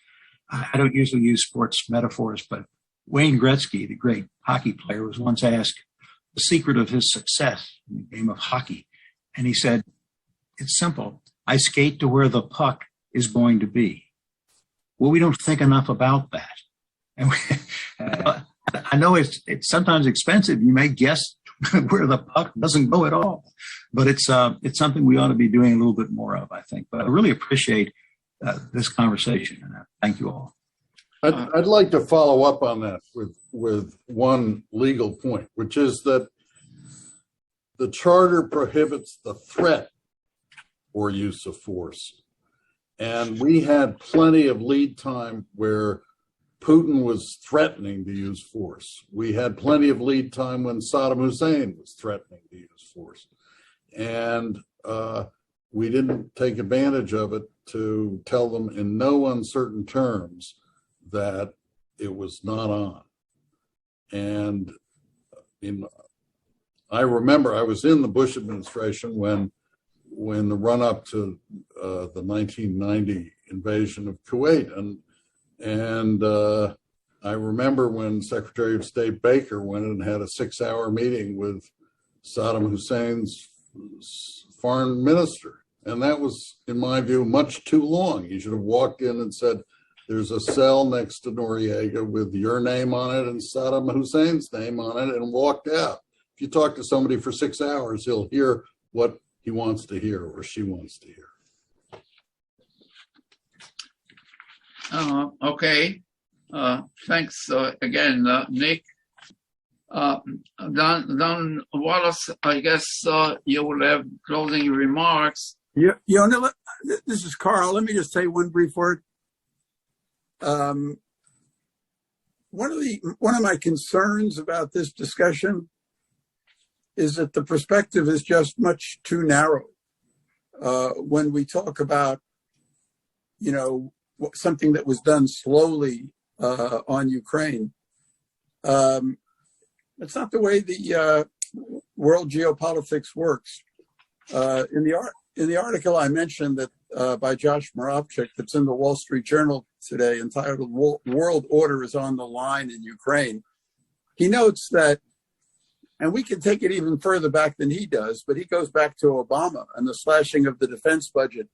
I: I don't usually use sports metaphors, but Wayne Gretzky, the great hockey player, was once asked the secret of his success in the game of hockey. And he said, it's simple. I skate to where the puck is going to be. Well, we don't think enough about that. And I know it's sometimes expensive. You may guess where the puck doesn't go at all, but it's something we ought to be doing a little bit more of, I think. But I really appreciate this conversation, and thank you all.
H: I'd like to follow up on that with one legal point, which is that the charter prohibits the threat or use of force. And we had plenty of lead time where Putin was threatening to use force. We had plenty of lead time when Saddam Hussein was threatening to use force. And we didn't take advantage of it to tell them in no uncertain terms that it was not on. And I remember I was in the Bush administration when the run-up to the 1990 invasion of Kuwait. And I remember when Secretary of State Baker went and had a 6-hour meeting with Saddam Hussein's foreign minister. And that was, in my view, much too long. He should have walked in and said, there's a cell next to Noriega with your name on it and Saddam Hussein's name on it, and walked out. If you talk to somebody for 6 hours, he'll hear what he wants to hear or she wants to hear.
B: Okay. Thanks again, Nick. Don Wallace, I guess you will have closing remarks.
D: Yeah, Yona, this is Carl. Let me just say one brief word. One of my concerns about this discussion is that the perspective is just much too narrow. When we talk about, something that was done slowly on Ukraine, it's not the way the world geopolitics works. In the article I mentioned that by Josh Moravchik that's in the Wall Street Journal today, entitled "World Order is on the Line in Ukraine," he notes that, and we can take it even further back than he does, but he goes back to Obama and the slashing of the defense budget.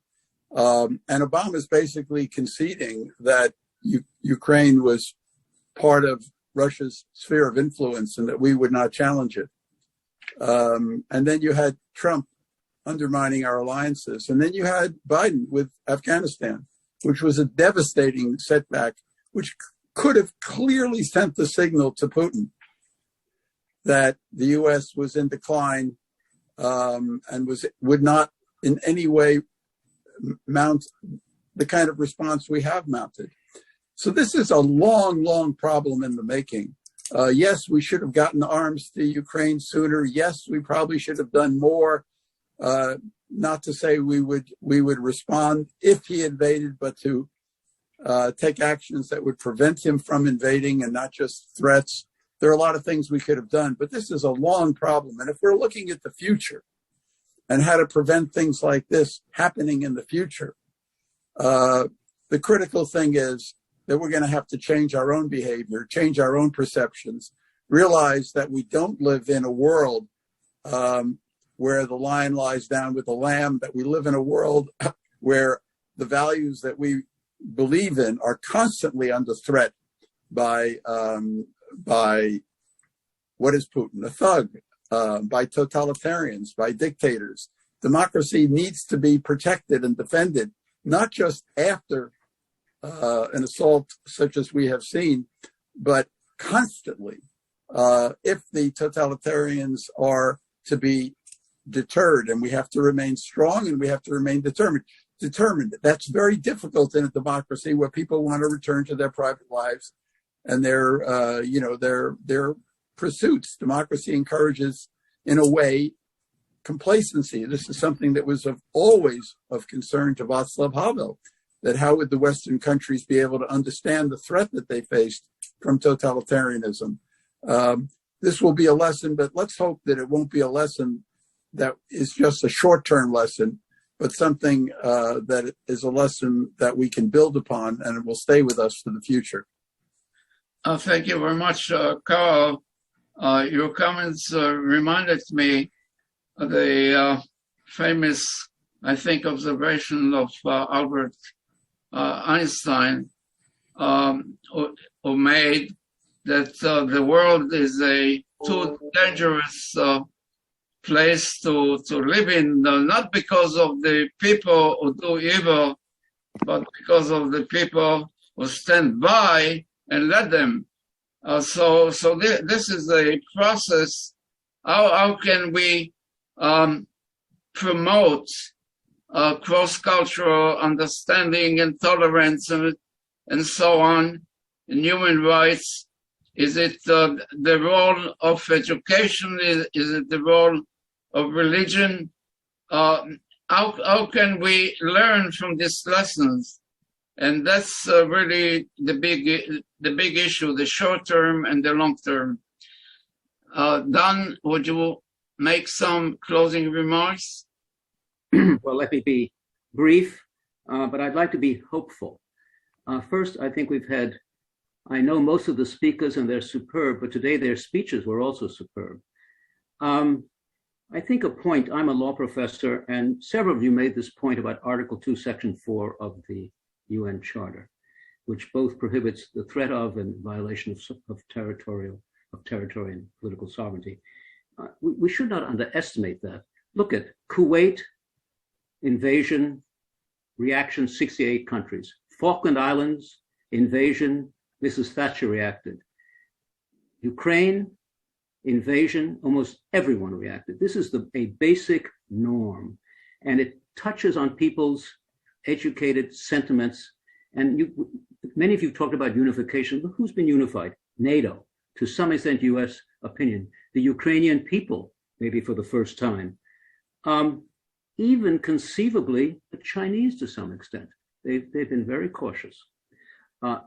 D: And Obama is basically conceding that Ukraine was part of Russia's sphere of influence and that we would not challenge it. And then you had Trump undermining our alliances. And then you had Biden with Afghanistan, which was a devastating setback, which could have clearly sent the signal to Putin that the U.S. was in decline and would not in any way mount the kind of response we have mounted. So this is a long, long problem in the making. Yes, we should have gotten arms to Ukraine sooner. Yes, we probably should have done more. Not to say we would respond if he invaded, but to take actions that would prevent him from invading and not just threats. There are a lot of things we could have done, but this is a long problem. And if we're looking at the future and how to prevent things like this happening in the future, the critical thing is that we're going to have to change our own behavior, change our own perceptions, realize that we don't live in a world where the lion lies down with the lamb, that we live in a world where the values that we believe in are constantly under threat by what is Putin? A thug, by totalitarians, by dictators. Democracy needs to be protected and defended, not just after an assault such as we have seen, but constantly. If the totalitarians are to be deterred, and we have to remain strong and we have to remain determined. That's very difficult in a democracy where people want to return to their private lives and their pursuits. Democracy encourages, in a way, complacency. This is something that was always of concern to Václav Havel, that how would the Western countries be able to understand the threat that they faced from totalitarianism? This will be a lesson, but let's hope that it won't be a lesson that is just a short-term lesson, but something that is a lesson that we can build upon and it will stay with us for the future.
B: Thank you very much, Carl. Your comments reminded me of the famous, I think, observation of Albert Einstein, who made that the world is a too dangerous place to live in, not because of the people who do evil, but because of the people who stand by and let them. So this is a process. How can we promote cross-cultural understanding and tolerance and so on in human rights? Is it the role of education? Is it the role of religion? How can we learn from these lessons? And that's really the big issue, the short term and the long term. Don, would you make some closing remarks?
A: Well, let me be brief, but I'd like to be hopeful. First, I think I know most of the speakers and they're superb, but today their speeches were also superb. I think I'm a law professor, and several of you made this point about Article 2, Section 4 of the UN Charter, which both prohibits the threat of and violation of territory and political sovereignty. We should not underestimate that. Look at Kuwait, invasion, reaction, 68 countries. Falkland Islands, invasion, Mrs. Thatcher reacted. Ukraine, invasion, almost everyone reacted. This is a basic norm, and it touches on people's educated sentiments. And many of you talked about unification. But who's been unified? NATO, to some extent, US opinion. The Ukrainian people, maybe for the first time. Even conceivably, the Chinese to some extent. They've been very cautious.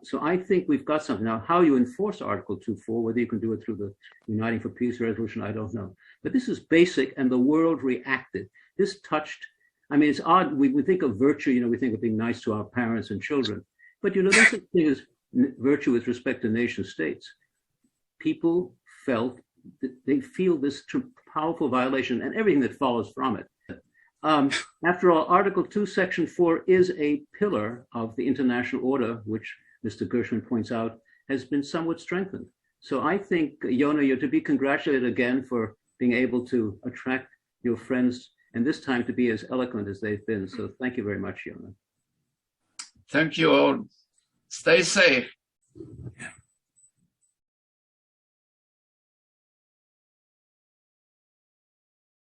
A: So I think we've got something. Now, how you enforce Article 2.4, whether you can do it through the Uniting for Peace resolution, I don't know. But this is basic, and the world reacted. This touched, I mean, it's odd. We think of virtue, we think of being nice to our parents and children. But, there's such thing as virtue with respect to nation states. People they feel this powerful violation and everything that follows from it. After all, Article 2, Section 4 is a pillar of the international order, which Mr. Gershwin points out has been somewhat strengthened. So I think, Yona, you're to be congratulated again for being able to attract your friends, and this time to be as eloquent as they've been. So thank you very much, Yona.
B: Thank you all. Stay safe.